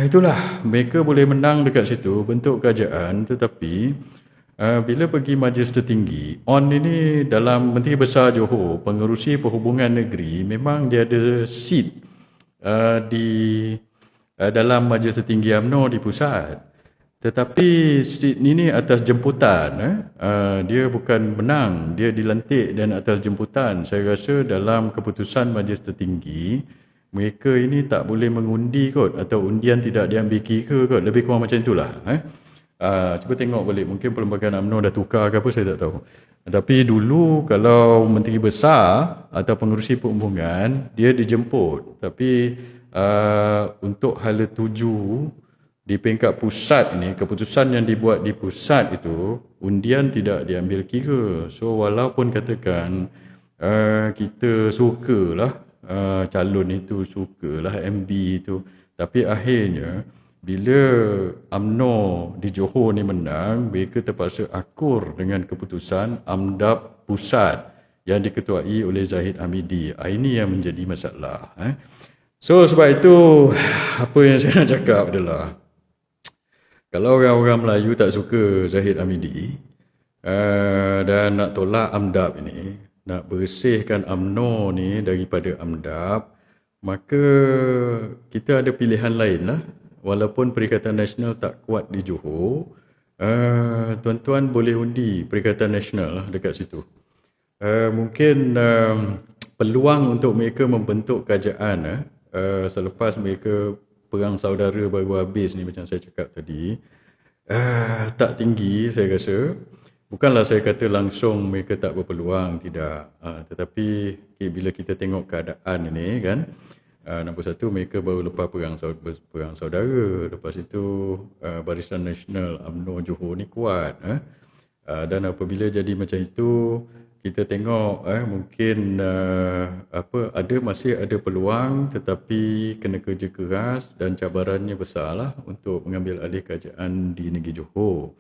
itulah mereka boleh menang dekat situ bentuk kerajaan, tetapi Bila pergi majlis tertinggi, ON ini dalam Menteri Besar Johor, pengerusi perhubungan negeri, memang dia ada seat di dalam majlis tertinggi UMNO di pusat. Tetapi seat ini atas jemputan. Dia bukan menang, dia dilantik dan atas jemputan. Saya rasa dalam keputusan majlis tertinggi, mereka ini tak boleh mengundi kot, atau undian tidak diambil kira kot, lebih kurang macam itulah. Cuba tengok balik, mungkin perlembagaan UMNO dah tukar ke apa, saya tak tahu. Tapi dulu kalau menteri besar atau pengerusi perhubungan, dia dijemput. Tapi untuk hala tuju di peringkat pusat ni, keputusan yang dibuat di pusat itu, undian tidak diambil kira. So walaupun katakan kita sukalah calon itu, sukalah MB itu, tapi akhirnya bila UMNO di Johor ni menang, mereka terpaksa akur dengan keputusan AMDAP pusat yang diketuai oleh Zahid Hamidi. Ini yang menjadi masalah. So sebab itu, apa yang saya nak cakap adalah, kalau orang-orang Melayu tak suka Zahid Hamidi dan nak tolak AMDAP ini, nak bersihkan UMNO ni daripada AMDAP, maka kita ada pilihan lain lah. Walaupun Perikatan Nasional tak kuat di Johor, tuan-tuan boleh undi Perikatan Nasional lah dekat situ. Mungkin peluang untuk mereka membentuk kerajaan selepas mereka perang saudara baru habis ni, macam saya cakap tadi, tak tinggi saya rasa. Bukanlah saya kata langsung mereka tak berpeluang, tidak. Tetapi bila kita tengok keadaan ini kan, nombor satu, mereka baru lepas perang saudara. Lepas itu Barisan Nasional UMNO Johor ni kuat. Dan apabila jadi macam itu, kita tengok mungkin masih ada peluang, tetapi kena kerja keras dan cabarannya besarlah untuk mengambil alih kerajaan di negeri Johor.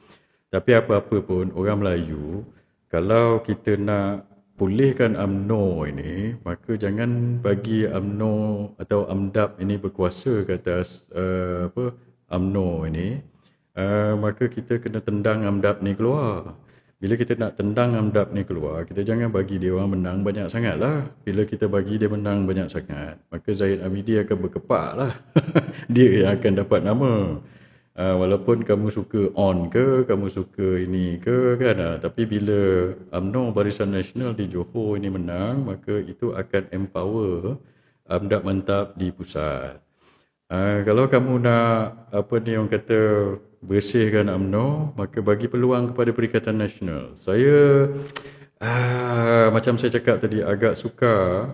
Tapi apa-apa pun, orang Melayu, kalau kita nak pulihkan UMNO ini, maka jangan bagi UMNO atau AMDAP ini berkuasa ke atas UMNO ini. Maka kita kena tendang AMDAP ni keluar. Bila kita nak tendang AMDAP ni keluar, kita jangan bagi dia orang menang banyak sangat lah. Bila kita bagi dia menang banyak sangat, maka Zahid Hamidi akan berkepak lah. Dia yang akan dapat nama. Walaupun kamu suka ON ke, kamu suka ini ke kan, tapi bila UMNO Barisan Nasional di Johor ini menang, maka itu akan empower AMDAP mantap di pusat. Kalau kamu nak orang kata bersihkan UMNO, maka bagi peluang kepada Perikatan Nasional. Saya macam saya cakap tadi, agak sukar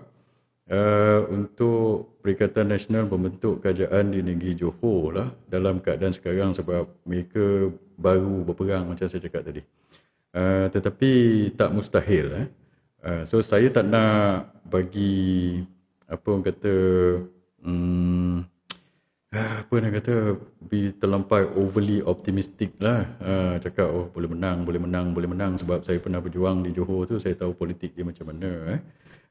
untuk Perikatan Nasional membentuk kerajaan di negeri Johor lah dalam keadaan sekarang, sebab mereka baru berperang macam saya cakap tadi. Tetapi tak mustahil. So saya tak nak bagi terlampau overly optimistic lah. Cakap boleh menang, sebab saya pernah berjuang di Johor tu, saya tahu politik dia macam mana.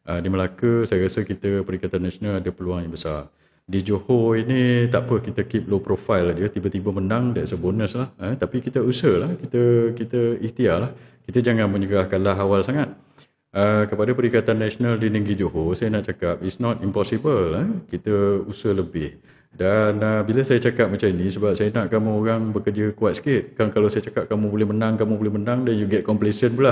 Di Melaka, saya rasa kita Perikatan Nasional ada peluang yang besar. Di Johor ini tak apa, kita keep low profile aja. Tiba-tiba menang, that's a bonus lah. Tapi kita usaha lah, kita ikhtiar lah. Kita jangan menyerah kalah awal sangat. Kepada Perikatan Nasional di negeri Johor, saya nak cakap it's not impossible. Kita usaha lebih. Dan bila saya cakap macam ni, sebab saya nak kamu orang bekerja kuat sikit. Kan kalau saya cakap kamu boleh menang, then you get complacent pula.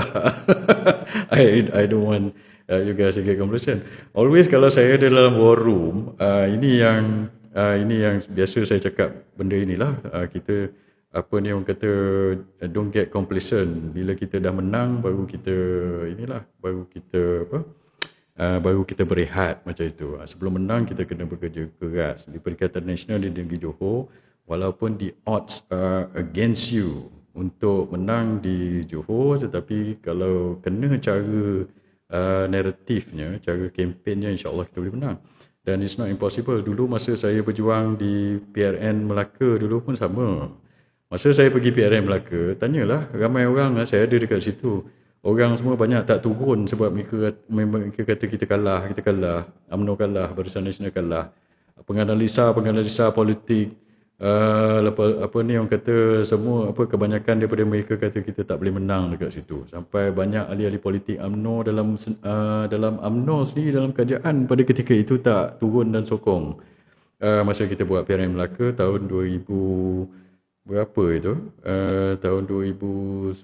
I don't want you guys to get complacent. Always kalau saya ada dalam war room, ini yang biasa saya cakap benda inilah. Kita orang kata don't get complacent. Bila kita dah menang, baru kita berehat macam itu. Sebelum menang kita kena bekerja keras. Di Perikatan Nasional di negeri Johor, walaupun the odds are against you untuk menang di Johor, tetapi kalau kena cara naratifnya, cara kempennya, insyaAllah kita boleh menang. Dan it's not impossible. Dulu masa saya berjuang di PRN Melaka dulu pun sama. Masa saya pergi PRN Melaka, tanyalah ramai orang, saya ada dekat situ. Orang semua banyak tak turun sebab mereka kata kita kalah, UMNO kalah, Barisan Nasional kalah. Penganalisa politik apa ni orang kata semua kebanyakan daripada mereka kata kita tak boleh menang dekat situ. Sampai banyak ahli-ahli politik UMNO dalam UMNO sendiri dalam kajian pada ketika itu tak turun dan sokong. Masa kita buat PRN Melaka tahun 2000 berapa itu? Tahun 2019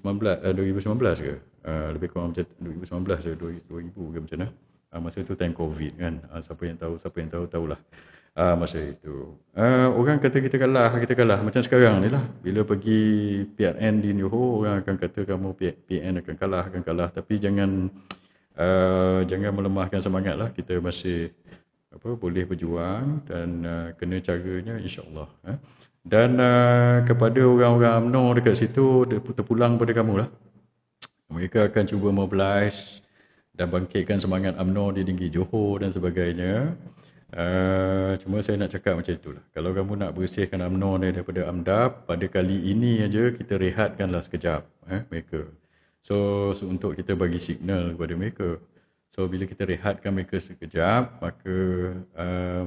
ke? Lebih kurang macam 2019 ke 2000 ke macam mana? Masa itu time COVID kan. Siapa yang tahu tahulah. Masa itu orang kata kita kalah macam sekarang ni lah, bila pergi PRN di Johor orang akan kata kamu PN akan kalah, tapi jangan melemahkan semangat lah, kita masih boleh berjuang dan kena caranya insyaAllah. Dan kepada orang-orang UMNO dekat situ, terpulang pada kamu lah, mereka akan cuba mobilize dan bangkitkan semangat UMNO di Tinggi Johor dan sebagainya. Cuma saya nak cakap macam itulah. Kalau kamu nak bersihkan UMNO daripada AMDAP, pada kali ini aja kita rehatkanlah sekejap mereka. So untuk kita bagi signal kepada mereka. So bila kita rehatkan mereka sekejap, maka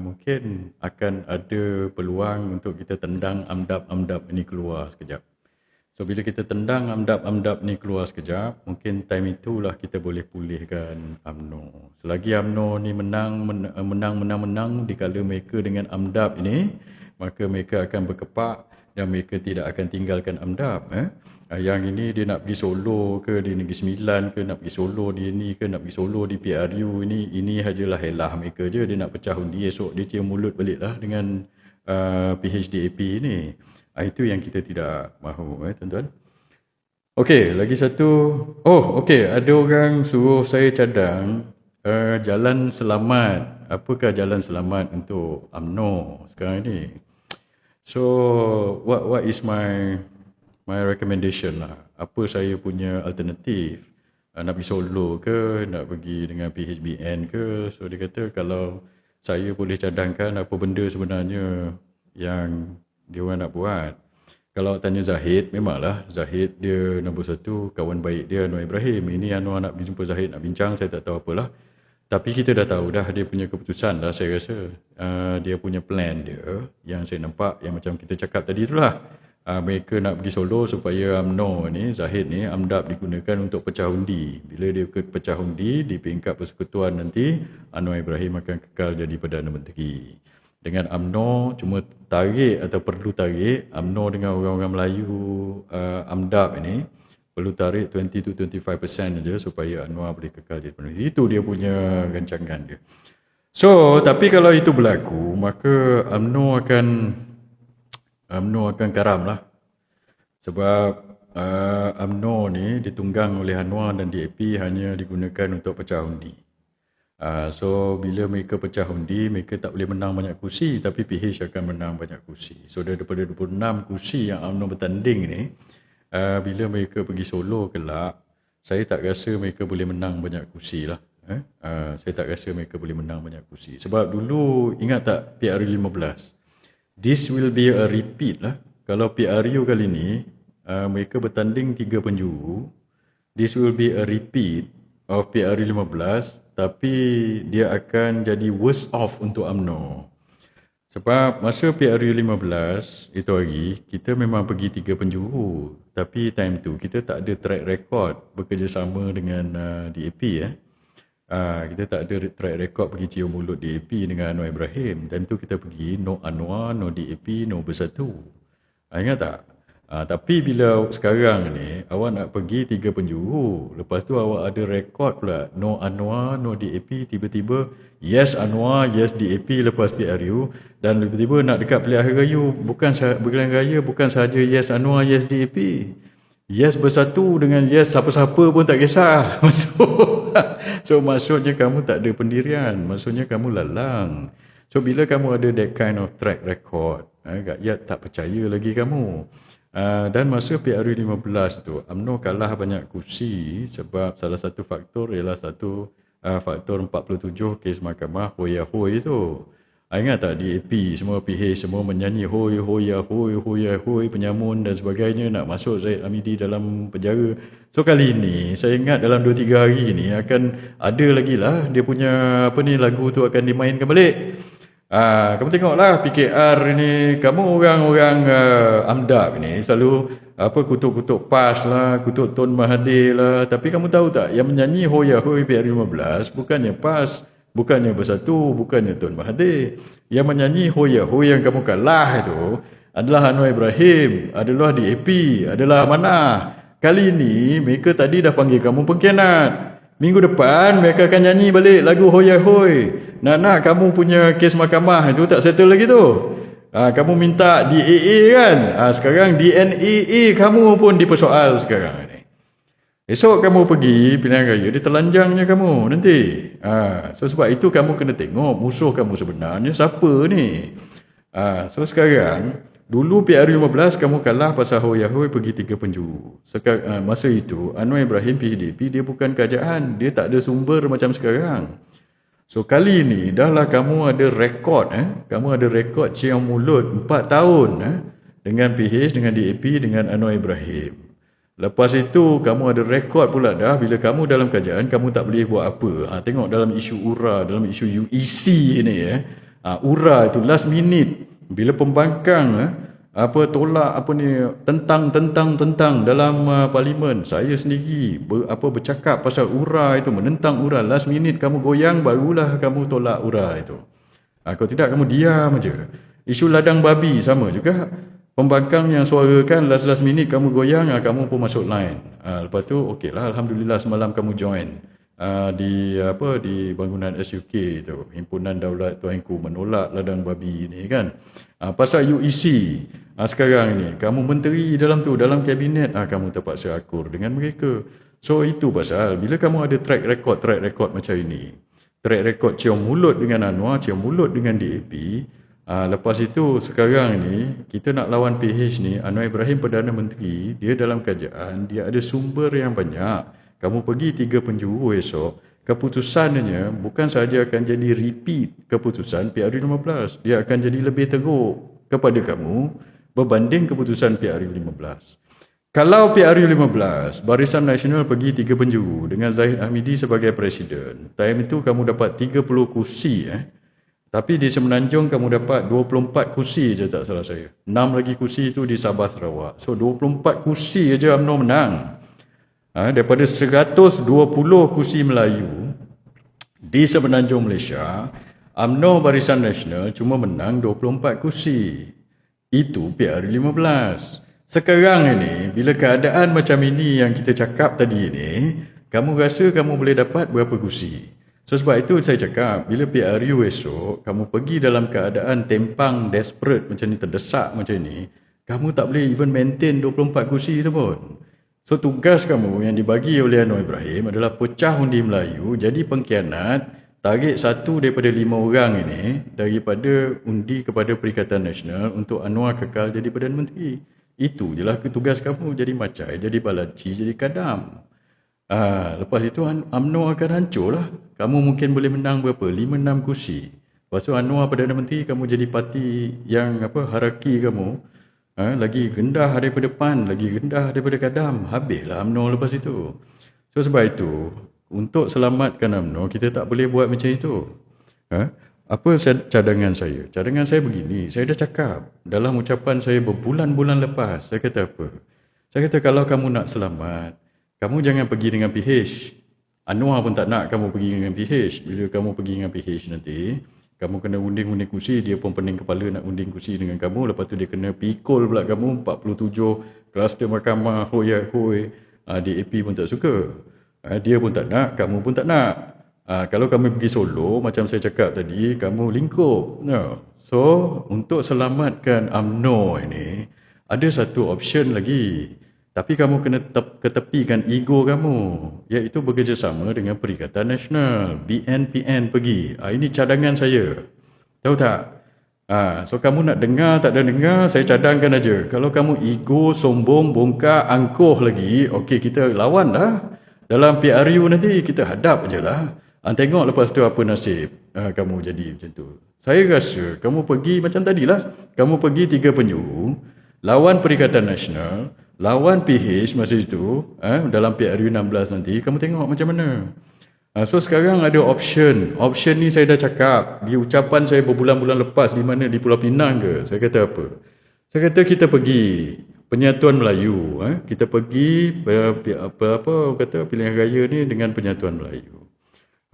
mungkin akan ada peluang untuk kita tendang AMDAP ini keluar sekejap. So bila kita tendang AMDAP ni keluar sekejap, mungkin time itulah kita boleh pulihkan UMNO. Selagi UMNO ni menang dikala mereka dengan AMDAP ini, maka mereka akan berkepak dan mereka tidak akan tinggalkan AMDAP. Yang ini dia nak pergi Solo ke di Negeri Sembilan ke, nak pergi Solo di ini ke, nak pergi Solo di PRU ini hajalah helah mereka je. Dia nak pecah undi, esok dia cium mulut baliklah dengan PHDAP ini. Itu yang kita tidak mahu, tuan-tuan. Okey, lagi satu. Ada orang suruh saya cadang jalan selamat. Apakah jalan selamat untuk UMNO sekarang ni? So, what is my recommendation lah? Apa saya punya alternatif? Nak pergi Solo ke, nak pergi dengan PHBN ke? So dia kata kalau saya boleh cadangkan apa benda sebenarnya yang dia orang nak buat. Kalau tanya Zahid, memanglah Zahid dia nombor satu, kawan baik dia Anwar Ibrahim. Ini Anwar nak jumpa Zahid, nak bincang, saya tak tahu apalah. Tapi kita dah tahu dah dia punya keputusan dah, saya rasa. Dia punya plan dia yang saya nampak, yang macam kita cakap tadi itulah. Mereka nak pergi Solo supaya UMNO ni, Zahid ni, AMDAP digunakan untuk pecah undi. Bila dia pecah undi di peringkat persekutuan nanti, Anwar Ibrahim akan kekal jadi Perdana Menteri. Dengan UMNO cuma tarik atau perlu tarik, UMNO dengan orang-orang Melayu AMDAP ini perlu tarik 20 to 25% saja supaya Anwar boleh kekal jadi Perdana Menteri. Itu dia punya rancangan dia. So, tapi kalau itu berlaku, maka UMNO akan karam lah. Sebab UMNO ni ditunggang oleh Anwar dan DAP hanya digunakan untuk pecah undi. So bila mereka pecah undi, mereka tak boleh menang banyak kursi, tapi PH akan menang banyak kursi. So daripada 26 kursi yang UMNO bertanding ni, bila mereka pergi Solo kelak, saya tak rasa mereka boleh menang banyak kursi lah. Saya tak rasa mereka boleh menang banyak kursi. Sebab dulu, ingat tak PRU 15? This will be a repeat lah. Kalau PRU kali ni, mereka bertanding 3 penjuru, this will be a repeat of PRU 15, tapi dia akan jadi worse off untuk UMNO. Sebab masa PRU 15 itu hari, kita memang pergi 3 penjuru. Tapi time tu kita tak ada track record bekerjasama dengan DAP. Kita tak ada track record pergi cium mulut DAP dengan Anwar Ibrahim. Dan tu kita pergi no Anwar, no DAP, no Bersatu. Ingat tak? Tapi bila sekarang ni awak nak pergi 3 penjuru, lepas tu awak ada rekod pula no Anwar, no DAP, tiba-tiba yes Anwar, yes DAP lepas PRU, dan tiba-tiba nak dekat pilihan raya bukan sahaja yes Anwar, yes DAP, yes Bersatu dengan yes siapa-siapa pun tak kisah. So maksudnya kamu tak ada pendirian, maksudnya kamu lalang. So bila kamu ada that kind of track record, rakyat tak percaya lagi kamu. Dan masa PRU 15 tu, UMNO kalah banyak kursi sebab salah satu faktor ialah faktor 47 kes mahkamah hoya hoi tu. Ingat tak DAP, semua PH, semua menyanyi hoi hoya hoi, penyamun dan sebagainya nak masuk Zaid Hamidi dalam penjara. So kali ni, saya ingat dalam 2-3 hari ni akan ada lagi lah dia punya lagu tu akan dimainkan balik. Kamu tengoklah PKR ni, kamu orang-orang AMDAP ni selalu kutuk-kutuk PAS lah, kutuk Tun Mahathir lah. Tapi kamu tahu tak, yang menyanyi Hoya Hoi PR15 bukannya PAS, bukannya Bersatu, bukannya Tun Mahathir. Yang menyanyi Hoya Hoi yang kamu kalah itu adalah Anwar Ibrahim, adalah DAP, adalah Amanah. Kali ni mereka tadi dah panggil kamu pengkhianat. Minggu depan mereka akan nyanyi balik lagu Hoya Hoi. Nak kamu punya kes mahkamah itu tak settle lagi tu. Kamu minta DAA kan? Sekarang DNAA kamu pun dipersoal sekarang ni. Esok kamu pergi pilihan raya, dia telanjangnya kamu nanti. So sebab itu kamu kena tengok musuh kamu sebenarnya siapa ni. So sekarang, dulu PR15 kamu kalah pasal Hoya Hoi pergi 3 penjuru. Masa itu Anwar Ibrahim PDP dia bukan kerajaan, dia tak ada sumber macam sekarang. So kali ni dahlah kamu ada rekod kamu ada rekod cium mulut 4 tahun dengan PH, dengan DAP, dengan Anwar Ibrahim. Lepas itu kamu ada rekod pula dah bila kamu dalam kerajaan kamu tak boleh buat apa. Tengok dalam isu URA, dalam isu UEC ni URA itu last minute bila pembangkang tolak tentang dalam parlimen, saya sendiri bercakap pasal URA itu, menentang URA. Last minute kamu goyang, barulah kamu tolak URA itu. Kalau tidak kamu diam aja. Isu ladang babi sama juga, pembangkang yang suarakan last minute kamu goyang, kamu pun masuk line. Lepas tu okeylah, alhamdulillah semalam kamu join di bangunan SUK tu, Himpunan Daulat Tuanku menolak ladang babi ni kan. Pasal UEC sekarang ni kamu menteri dalam dalam kabinet, kamu terpaksa akur dengan mereka. So itu pasal bila kamu ada track record macam ini, track record cium mulut dengan Anwar, cium mulut dengan DAP. Lepas itu sekarang ni kita nak lawan PH ni, Anwar Ibrahim Perdana Menteri, dia dalam kerajaan, dia ada sumber yang banyak. Kamu pergi 3 penjuru esok, keputusannya bukan sahaja akan jadi repeat keputusan PR15, dia akan jadi lebih teruk kepada kamu berbanding keputusan PR15. Kalau PR15 Barisan Nasional pergi 3 penjuru dengan Zahid Hamidi sebagai presiden, time itu kamu dapat 30 kursi tapi di Semenanjung kamu dapat 24 kursi je tak salah saya. 6 lagi kursi itu di Sabah Sarawak. So 24 kursi aja UMNO menang. Daripada 120 kursi Melayu di Semenanjung Malaysia, UMNO Barisan Nasional cuma menang 24 kursi. Itu PR15. Sekarang ini, bila keadaan macam ini yang kita cakap tadi ini, kamu rasa kamu boleh dapat berapa kursi? So sebab itu saya cakap, bila PRU esok, kamu pergi dalam keadaan tempang, desperate macam ni, terdesak macam ni, kamu tak boleh even maintain 24 kursi tu pun. So tugas kamu yang dibagi oleh Anwar Ibrahim adalah pecah undi Melayu, jadi pengkhianat, tarik 1 daripada 5 orang ini daripada undi kepada Perikatan Nasional untuk Anwar kekal jadi Perdana Menteri. Itu je lah tugas kamu, jadi macai, jadi balaci, jadi kadam. Lepas itu UMNO akan hancur lah. Kamu mungkin boleh menang berapa? 5-6 kursi. Lepas tu Anwar Perdana Menteri, kamu jadi parti yang hierarki kamu lagi rendah daripada PAN, lagi rendah daripada kadam. Habislah UMNO lepas itu. So sebab itu, untuk selamatkan UMNO, kita tak boleh buat macam itu. Apa cadangan saya? Cadangan saya begini, saya dah cakap dalam ucapan saya berbulan-bulan lepas. Saya kata apa? Saya kata kalau kamu nak selamat, kamu jangan pergi dengan PH. Anwar pun tak nak kamu pergi dengan PH. Bila kamu pergi dengan PH nanti, kamu kena unding-unding kursi, dia pun pening kepala nak unding kursi dengan kamu. Lepas tu dia kena pikul pula kamu 47 kluster mahkamah, Hoya Hoi. DAP pun tak suka. Dia pun tak nak, kamu pun tak nak. Kalau kamu pergi solo, macam saya cakap tadi, kamu lingkup. So, untuk selamatkan UMNO ini, ada satu option lagi. Tapi kamu kena ketepikan ego kamu, iaitu bekerjasama dengan Perikatan Nasional, BNPN pergi. Ini cadangan saya. Tahu tak? So kamu nak dengar tak ada dengar, saya cadangkan aja. Kalau kamu ego, sombong, bongkar, angkuh lagi, okey kita lawan dah. Dalam PRU nanti kita hadap aje lah. Tengok lepas tu apa nasib kamu jadi macam tu. Saya rasa kamu pergi macam tadilah. Kamu pergi 3 penjuru, lawan Perikatan Nasional, lawan PH masa itu, dalam PRU 16 nanti, kamu tengok macam mana. So sekarang ada option. Option ni saya dah cakap. Di ucapan saya berbulan-bulan lepas di mana di Pulau Pinang ke. Saya kata apa? Saya kata kita pergi penyatuan Melayu. Kita pergi kata pilihan raya ni dengan penyatuan Melayu.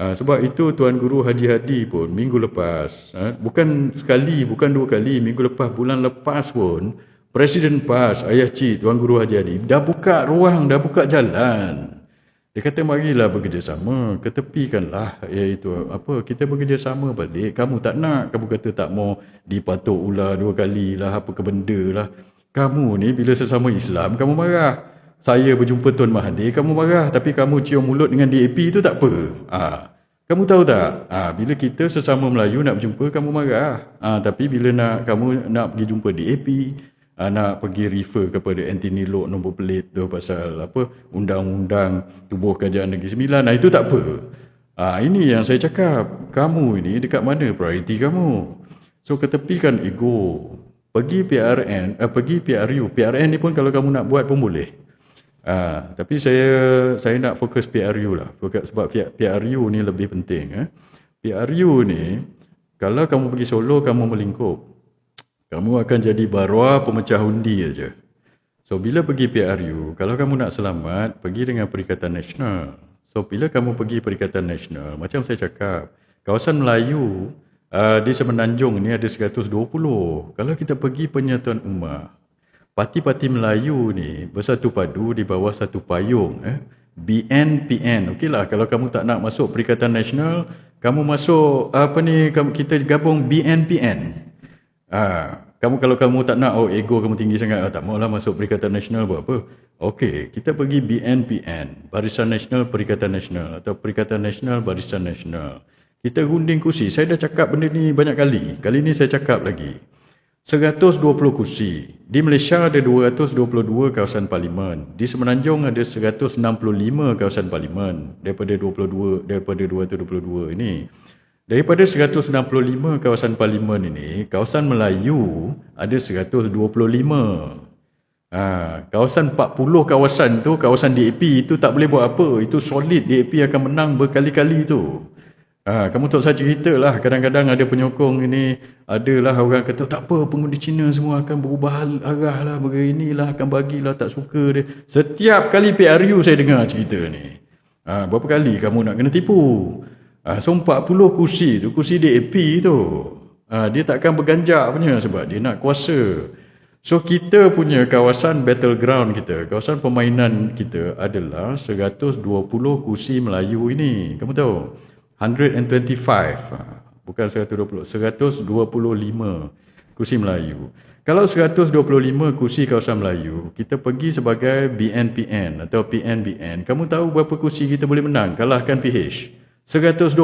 Sebab itu Tuan Guru Haji Hadi pun minggu lepas, bukan sekali, bukan dua kali, minggu lepas, bulan lepas pun, Presiden PAS, Ayah Cik, Tuan Guru Haji Hadi, dah buka ruang, dah buka jalan. Dia kata marilah bekerjasama, ketepikanlah iaitu kita bekerjasama balik. Kamu tak nak, kamu kata tak mau dipatuk ular 2 kali lah, apa ke benda lah. Kamu ni bila sesama Islam kamu marah. Saya berjumpa Tuan Mahathir kamu marah, tapi kamu cium mulut dengan DAP tu tak apa. Kamu tahu tak? Bila kita sesama Melayu nak berjumpa kamu marah. Tapi bila kamu nak pergi jumpa DAP, nak pergi refer kepada Anthony Loke nombor pelit tu pasal undang-undang tubuh kerajaan Negeri Sembilan, itu tak apa. Ini yang saya cakap, kamu ini dekat mana prioriti kamu? So ketepikan ego, pergi PRN, pergi PRU. PRN ni pun kalau kamu nak buat pun boleh. Tapi saya nak fokus PRU lah, sebab PRU ni lebih penting. PRU ni kalau kamu pergi Solo kamu melingkup, kamu akan jadi barua pemecah undi aja. So bila pergi PRU, kalau kamu nak selamat, pergi dengan Perikatan Nasional. So bila kamu pergi Perikatan Nasional, macam saya cakap, kawasan Melayu di Semenanjung ni ada 120. Kalau kita pergi penyatuan ummah, parti-parti Melayu ni bersatu padu di bawah satu payung, BNPN. Okeylah, kalau kamu tak nak masuk Perikatan Nasional, kamu masuk kita gabung BNPN. Kalau kamu tak nak, ego kamu tinggi sangat, tak maulah masuk Perikatan Nasional buat apa? Okey, kita pergi BNPN, Barisan Nasional Perikatan Nasional, atau Perikatan Nasional Barisan Nasional. Kita gunting kursi. Saya dah cakap benda ni banyak kali. Kali ni saya cakap lagi. 120 kursi. Di Malaysia ada 222 kawasan parlimen. Di Semenanjung ada 165 kawasan parlimen daripada 222 ini. Daripada 165 kawasan parlimen ini, kawasan Melayu ada 125. Kawasan 40 kawasan tu, kawasan DAP itu tak boleh buat apa. Itu solid, DAP akan menang berkali-kali tu. Kamu tak usah cerita lah, kadang-kadang ada penyokong ini, adalah orang kata tak apa, pengundi Cina semua akan berubah arah lah, beginilah, akan bagilah, tak suka dia. Setiap kali PRU saya dengar cerita ni. Berapa kali kamu nak kena tipu? So 40 kursi tu, kursi DAP tu, dia takkan berganjak punya sebab dia nak kuasa. So kita punya kawasan battleground kita, kawasan permainan kita adalah 120 kursi Melayu ini. Kamu tahu? 125, bukan 120, 125 kursi Melayu. Kalau 125 kursi kawasan Melayu, kita pergi sebagai BNPN atau PNBN, kamu tahu berapa kursi kita boleh menang kalahkan PH? 125.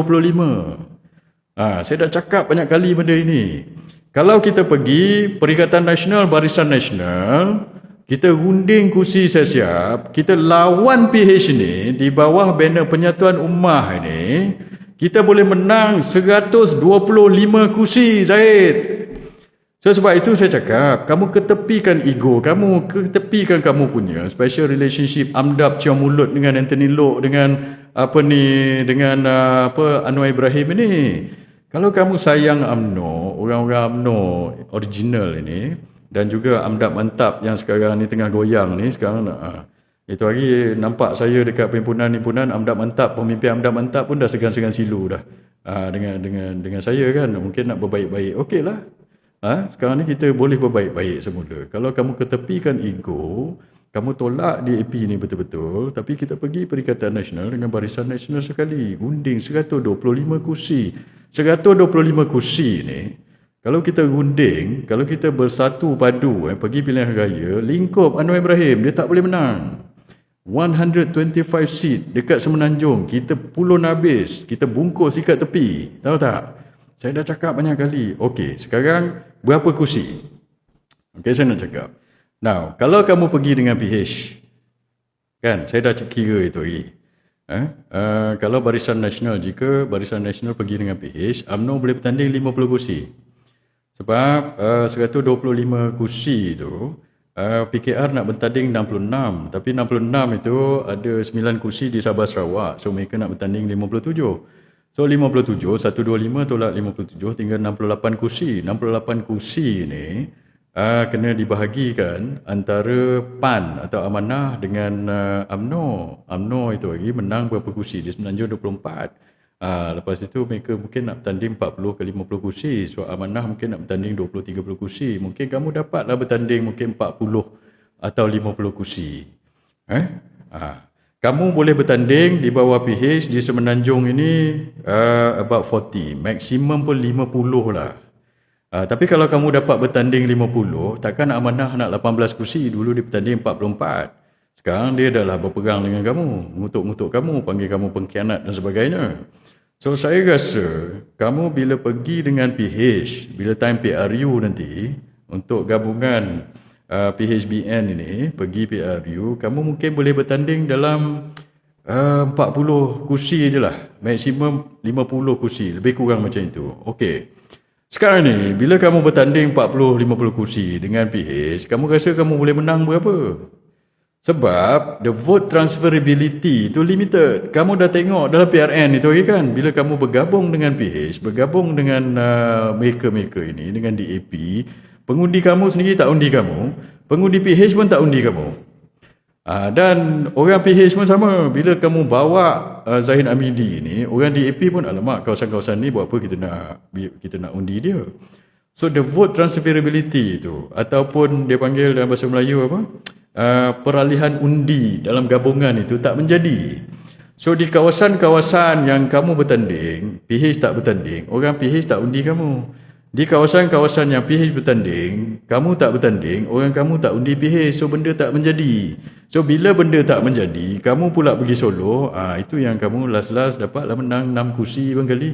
Saya dah cakap banyak kali benda ini. Kalau kita pergi Perikatan Nasional, Barisan Nasional, kita runding kursi siap-siap, kita lawan PH ni di bawah banner Penyatuan Ummah ini, kita boleh menang 125 kursi, Zahid. So sebab itu saya cakap, kamu ketepikan ego, kamu ketepikan kamu punya special relationship amdap cium mulut dengan Anthony Loke, dengan Anwar Ibrahim ini. Kalau kamu sayang UMNO, orang-orang UMNO original ini, dan juga amdap mantap yang sekarang ni tengah goyang ni, sekarang itu hari nampak saya dekat himpunan amdap mantap, pemimpin amdap mantap pun dah segan-segan silu dah. Dengan saya kan, mungkin nak berbaik-baik. Okeylah. Sekarang ni kita boleh berbaik-baik semula. Kalau kamu ketepikan ego, kamu tolak DAP ni betul-betul, tapi kita pergi Perikatan Nasional dengan Barisan Nasional sekali, gunding 125 kursi. 125 kursi ni, kalau kita gunding, kalau kita bersatu padu pergi pilihan raya, lingkup Anwar Ibrahim, dia tak boleh menang. 125 seat dekat Semenanjung, kita pulun habis, kita bungkus ikat tepi. Tahu tak? Saya dah cakap banyak kali. Okey, sekarang berapa kursi? Okey, saya nak cakap. Now, kalau kamu pergi dengan PH, kan, saya dah kira itu lagi. Kalau Barisan Nasional, jika Barisan Nasional pergi dengan PH, UMNO boleh bertanding 50 kursi. Sebab 125 kursi itu, PKR nak bertanding 66, tapi 66 itu ada 9 kursi di Sabah Sarawak, so mereka nak bertanding 57. So 57, 125 tolak 57, tinggal 68 kursi. 68 kursi ni kena dibahagikan antara PAN atau Amanah dengan UMNO. UMNO itu lagi menang berapa kursi? Di Semenanjung 24. Lepas itu mereka mungkin nak bertanding 40 ke 50 kursi. So Amanah mungkin nak bertanding 20-30 kursi. Mungkin kamu dapatlah bertanding mungkin 40 atau 50 kursi. Kamu boleh bertanding di bawah PH di Semenanjung ini about 40. Maksimum pun 50 lah. Tapi kalau kamu dapat bertanding 50, takkan Amanah nak 18 kursi. Dulu dia bertanding 44. Sekarang dia dah lah berpegang dengan kamu. Ngutuk-ngutuk kamu, panggil kamu pengkhianat dan sebagainya. So saya rasa kamu bila pergi dengan PH, bila time PRU nanti untuk gabungan PHBN ini, pergi PRU, kamu mungkin boleh bertanding dalam 40 kursi je lah. Maksimum 50 kursi, lebih kurang macam itu. Okey. Sekarang ni, bila kamu bertanding 40-50 kursi dengan PH, kamu rasa kamu boleh menang berapa? Sebab the vote transferability itu limited. Kamu dah tengok dalam PRN itu lagi kan, bila kamu bergabung dengan PH, bergabung dengan mereka-mereka ini, dengan DAP, pengundi kamu sendiri tak undi kamu, pengundi PH pun tak undi kamu. Dan orang PH pun sama, bila kamu bawa Zahin Amidi ni, orang DAP pun alamak kawasan-kawasan ni buat apa kita nak undi dia. So the vote transferability itu, ataupun dia panggil dalam bahasa Melayu apa? Peralihan undi dalam gabungan itu tak menjadi. So di kawasan-kawasan yang kamu bertanding, PH tak bertanding, orang PH tak undi kamu. Di kawasan-kawasan yang PH bertanding, kamu tak bertanding, orang kamu tak undi PH, so benda tak menjadi. So bila benda tak menjadi, kamu pula pergi solo, itu yang kamu last-last dapatlah menang 6 kursi barangkali.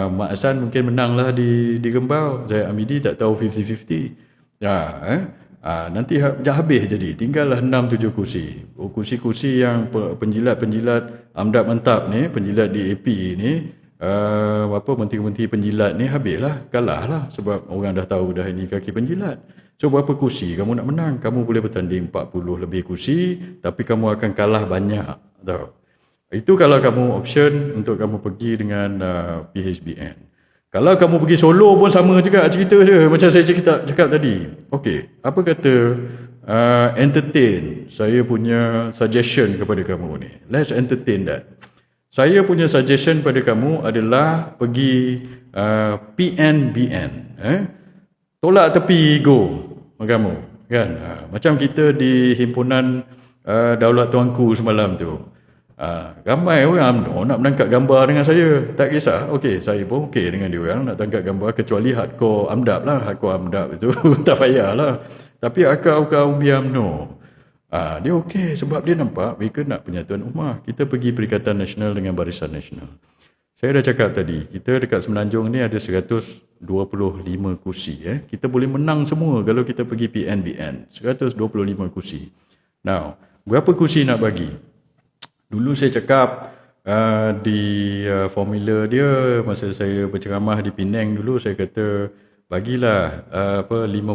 Mak Hassan mungkin menanglah di Gembau, Zahid Amidi tak tahu 50-50. Nanti dah habis jadi, tinggallah 6-7 kursi. Kursi-kursi yang penjilat-penjilat amdap mantap ni, penjilat DAP ni, menteri-menteri penjilat ni habislah, kalah lah, sebab orang dah tahu dah ini kaki penjilat. So berapa kursi kamu nak menang? Kamu boleh bertanding 40 lebih kursi, tapi kamu akan kalah banyak, tahu. Itu kalau kamu option untuk kamu pergi dengan PHBN. Kalau kamu pergi solo pun sama juga cerita dia, macam saya cakap tadi. Okey, apa kata entertain saya punya suggestion kepada kamu ni. Let's entertain that. Saya punya suggestion pada kamu adalah pergi PNBN. Tolak tepi go kamu, kan? Macam kita di himpunan Daulat Tuanku semalam tu. Ramai orang UMNO nak menangkap gambar dengan saya. Tak kisah. Okey, saya pun okey dengan dia orang nak tangkap gambar, kecuali hardcore amdap lah. Hardcore amdap itu tak payahlah. Tapi akal-akal umbi UMNO, dia okey sebab dia nampak mereka nak penyatuan ummah. Kita pergi Perikatan Nasional dengan Barisan Nasional. Saya dah cakap tadi, kita dekat Semenanjung ni ada 125 kursi. Kita boleh menang semua kalau kita pergi PNBN. 125 kursi. Now, berapa kursi nak bagi? Dulu saya cakap di formula dia, masa saya berceramah di Penang dulu, saya kata bagilah 50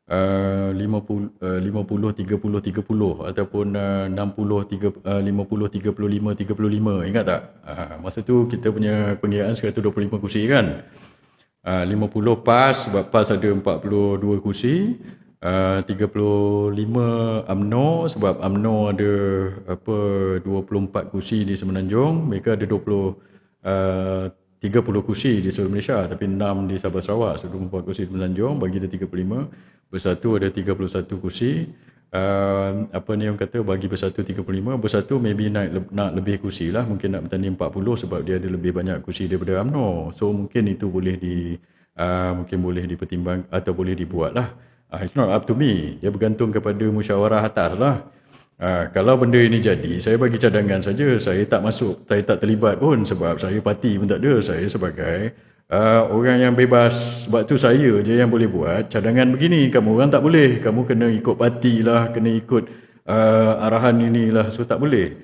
30 ataupun 60 50 35 35. Ingat tak? Masa tu kita punya pengiraan 125 kursi kan. 50 PAS, sebab PAS ada 42 kursi. 35 UMNO, sebab UMNO ada 24 kursi di Semenanjung, mereka ada 30 kursi di seluruh Malaysia, tapi 6 di Sabah Sarawak, 24 kursi di Semenanjung, bagi dia 35. Bersatu ada 31 kursi. Yang kata bagi Bersatu 35, Bersatu maybe nak lebih kursi lah, mungkin nak bertanding 40 sebab dia ada lebih banyak kursi daripada UMNO. So mungkin itu boleh dipertimbang atau boleh dibuat lah. It's not up to me. Dia bergantung kepada musyawarah atas lah. Kalau benda ini jadi, saya bagi cadangan saja. Saya tak masuk, saya tak terlibat pun sebab saya parti pun tak ada. Saya sebagai orang yang bebas. Sebab tu saya je yang boleh buat cadangan begini. Kamu orang tak boleh. Kamu kena ikut parti lah, kena ikut arahan inilah. So tak boleh.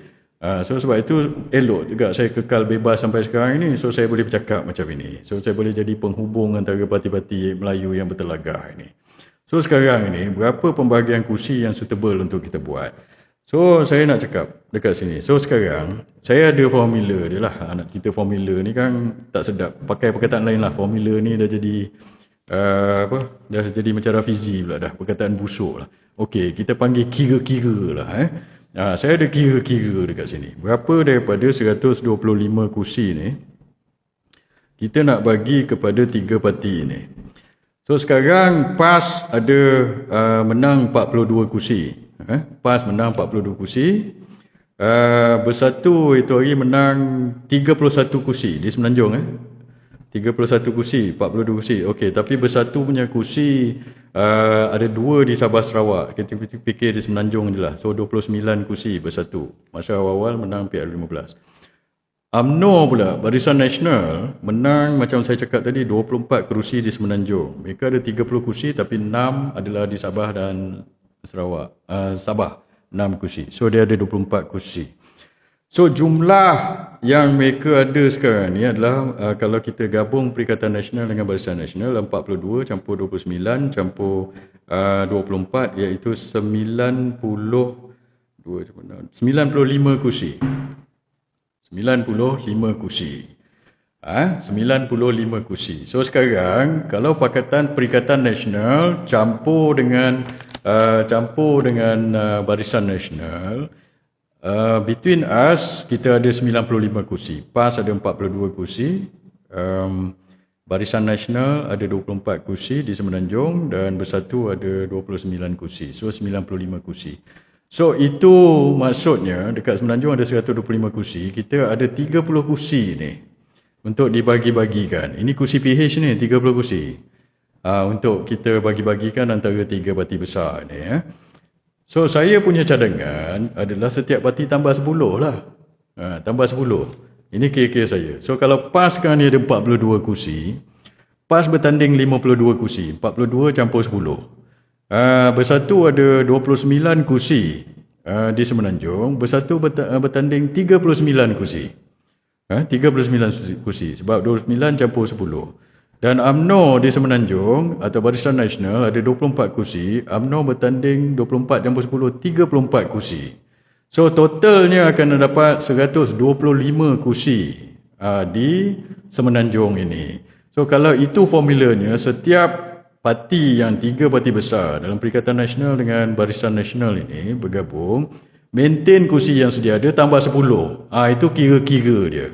So sebab itu elok juga saya kekal bebas sampai sekarang ini. So saya boleh bercakap macam ini. So saya boleh jadi penghubung antara parti-parti Melayu yang bertelagah ini. So sekarang ni berapa pembahagian kursi yang suitable untuk kita buat. So saya nak cakap dekat sini. So sekarang saya ada formula dia lah. Anak kita formula ni kan tak sedap. Pakai perkataan lain lah. Formula ni dah jadi dah jadi macam Rafizi pula dah. Perkataan busuk lah. Okey, kita panggil kira-kira lah. Saya ada kira-kira dekat sini. Berapa daripada 125 kursi ni kita nak bagi kepada 3 parti ni. So sekarang PAS ada menang 42 kursi. PAS menang 42 kursi. Bersatu itu hari menang 31 kursi di Semenanjung. 31 kursi, 42 kursi. Okey, tapi Bersatu punya kursi ada 2 di Sabah Sarawak. Kita fikir di Semenanjung je lah. So 29 kursi Bersatu. Masa awal menang PR15. UMNO pula, Barisan Nasional menang macam saya cakap tadi 24 kursi di Semenanjung. Mereka ada 30 kursi tapi 6 adalah di Sabah dan Sarawak. Sabah 6 kursi. So dia ada 24 kursi. So jumlah yang mereka ada sekarang ni adalah kalau kita gabung Perikatan Nasional dengan Barisan Nasional 42 campur 29 campur 24 iaitu 95 kursi. 95 kursi. 95 kursi. So sekarang kalau Pakatan Perikatan Nasional campur dengan Barisan Nasional, between us kita ada 95 kursi. PAS ada 42 kursi. Barisan Nasional ada 24 kursi di Semenanjung dan Bersatu ada 29 kursi. So 95 kursi. So itu maksudnya dekat Semenanjung ada 125 kursi, kita ada 30 kursi ni untuk dibagi-bagikan. Ini kursi PH ni 30 kursi. Untuk kita bagi-bagikan antara 3 parti besar ni. So saya punya cadangan adalah setiap parti tambah 10 lah. Tambah 10. Ini kira-kira saya. So kalau PAS sekarang ni ada 42 kursi, PAS bertanding 52 kursi, 42 campur 10. Bersatu ada 29 kursi di Semenanjung. Bersatu bertanding 39 kursi. 39 kursi sebab 29 campur 10. Dan UMNO di Semenanjung atau Barisan Nasional ada 24 kursi. UMNO bertanding 24 campur 10, 34 kursi. So totalnya akan dapat 125 kursi di Semenanjung ini. So kalau itu formulanya, setiap parti yang 3 parti besar dalam Perikatan Nasional dengan Barisan Nasional ini bergabung, maintain kursi yang sedia ada tambah 10. Itu kira-kira dia.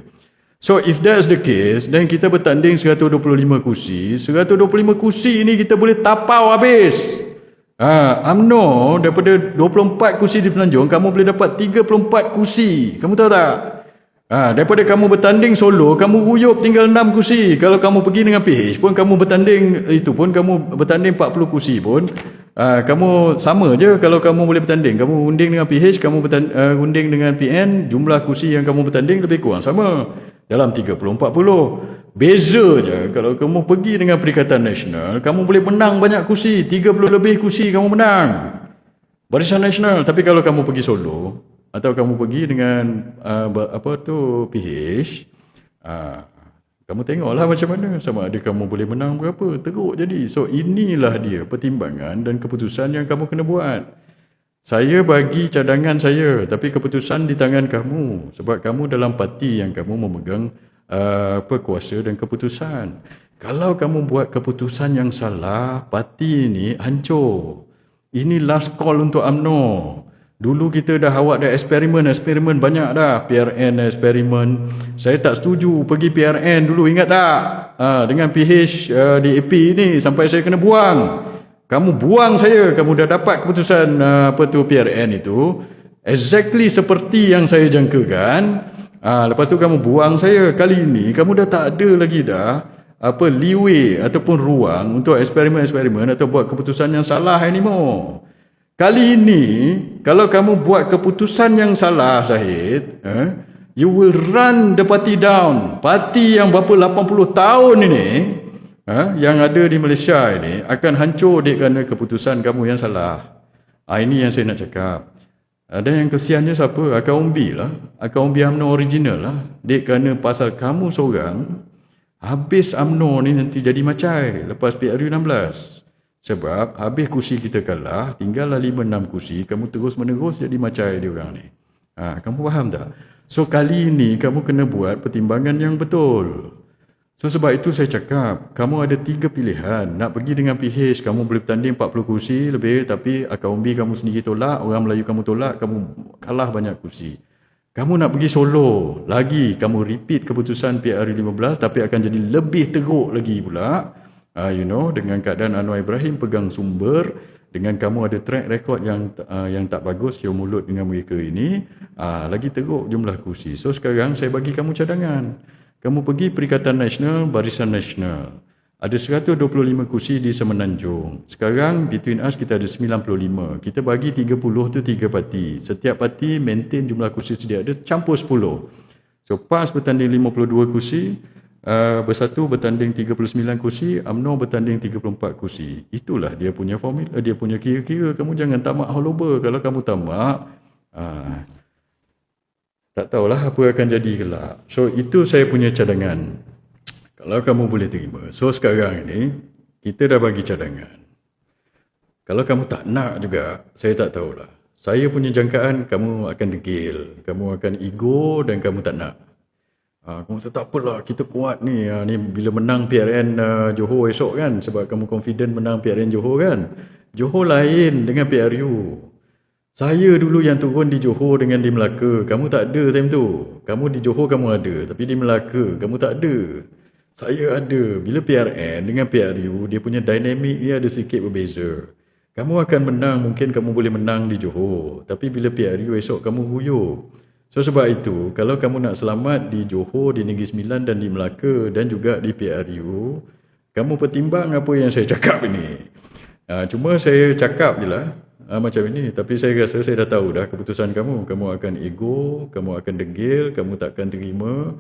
So if that's the case, then kita bertanding 125 kursi. 125 kursi ini kita boleh tapau habis. UMNO daripada 24 kursi di Semenanjung, kamu boleh dapat 34 kursi. Kamu tahu tak? Daripada kamu bertanding solo, kamu uyup tinggal 6 kursi. Kalau kamu pergi dengan PH pun, kamu bertanding itu pun, kamu bertanding 40 kursi pun, kamu sama je. Kalau kamu boleh bertanding, kamu unding dengan PH, kamu unding dengan PN, jumlah kursi yang kamu bertanding lebih kurang sama dalam 30-40. Beza je kalau kamu pergi dengan Perikatan Nasional, kamu boleh menang banyak kursi, 30 lebih kursi kamu menang Barisan Nasional. Tapi kalau kamu pergi solo atau kamu pergi dengan PH, kamu tengoklah macam mana, sama ada kamu boleh menang berapa, teruk jadi. So inilah dia pertimbangan dan keputusan yang kamu kena buat. Saya bagi cadangan saya, tapi keputusan di tangan kamu, sebab kamu dalam parti yang kamu memegang kuasa dan keputusan. Kalau kamu buat keputusan yang salah, parti ini hancur. Ini last call untuk UMNO. Dulu kita awak dah eksperimen banyak dah. PRN eksperimen. Saya tak setuju pergi PRN dulu, ingat tak? Dengan PH di AP ni sampai saya kena buang. Kamu buang saya, kamu dah dapat keputusan PRN itu exactly seperti yang saya jangkakan. Lepas tu kamu buang saya. Kali ini kamu dah tak ada lagi dah leeway ataupun ruang untuk eksperimen atau buat keputusan yang salah anymore. Kali ini, kalau kamu buat keputusan yang salah, Syahid, you will run the party down. Parti yang berapa 80 tahun ini, yang ada di Malaysia ini, akan hancur kerana keputusan kamu yang salah. Ini yang saya nak cakap. Dan yang kesiannya siapa? Akak Umbi lah. Akak Umbi UMNO original lah. Kerana pasal kamu seorang, habis UMNO ni nanti jadi macai lepas PRU 16. Sebab habis kursi kita kalah, tinggallah 5-6 kursi, kamu terus menerus jadi macam dia orang ni. Kamu faham tak? So kali ini kamu kena buat pertimbangan yang betul. So sebab itu saya cakap, kamu ada 3 pilihan. Nak pergi dengan PH, kamu boleh bertanding 40 kursi lebih, tapi akaumbi kamu sendiri tolak, orang Melayu kamu tolak, kamu kalah banyak kursi. Kamu nak pergi solo, lagi kamu repeat keputusan PRU 15, tapi akan jadi lebih teruk lagi pula. Dengan keadaan Anwar Ibrahim pegang sumber, dengan kamu ada track record yang tak bagus, cium mulut dengan mereka ini, lagi teruk jumlah kursi. So sekarang saya bagi kamu cadangan. Kamu pergi Perikatan Nasional, Barisan Nasional. Ada 125 kursi di Semenanjung. Sekarang between us kita ada 95. Kita bagi 30 tu 3 parti. Setiap parti maintain jumlah kursi sedia ada, campur 10. So PAS bertanding 52 kursi, Bersatu bertanding 39 kursi, UMNO bertanding 34 kursi. Itulah dia punya formula, dia punya kira-kira. Kamu jangan tamak all over. Kalau kamu tamak, tak tahulah apa akan jadi kelak. So itu saya punya cadangan. Kalau kamu boleh terima. So sekarang ni kita dah bagi cadangan. Kalau kamu tak nak juga, saya tak tahulah. Saya punya jangkaan kamu akan degil, kamu akan ego dan kamu tak nak. Kamu tak apalah, kita kuat ni. Ni bila menang PRN Johor esok kan, sebab kamu confident menang PRN Johor kan. Johor lain dengan PRU. Saya dulu yang turun di Johor dengan di Melaka. Kamu tak ada time tu. Kamu di Johor kamu ada, tapi di Melaka kamu tak ada. Saya ada. Bila PRN dengan PRU, dia punya dinamik dia ada sikit berbeza. Kamu akan menang, mungkin kamu boleh menang di Johor. Tapi bila PRU esok kamu guyup. So sebab itu, kalau kamu nak selamat di Johor, di Negeri Sembilan dan di Melaka dan juga di PRU, kamu pertimbang apa yang saya cakap ini. Cuma saya cakap je lah. Macam ini, tapi saya rasa saya dah tahu dah keputusan kamu. Kamu akan ego, kamu akan degil, kamu takkan terima,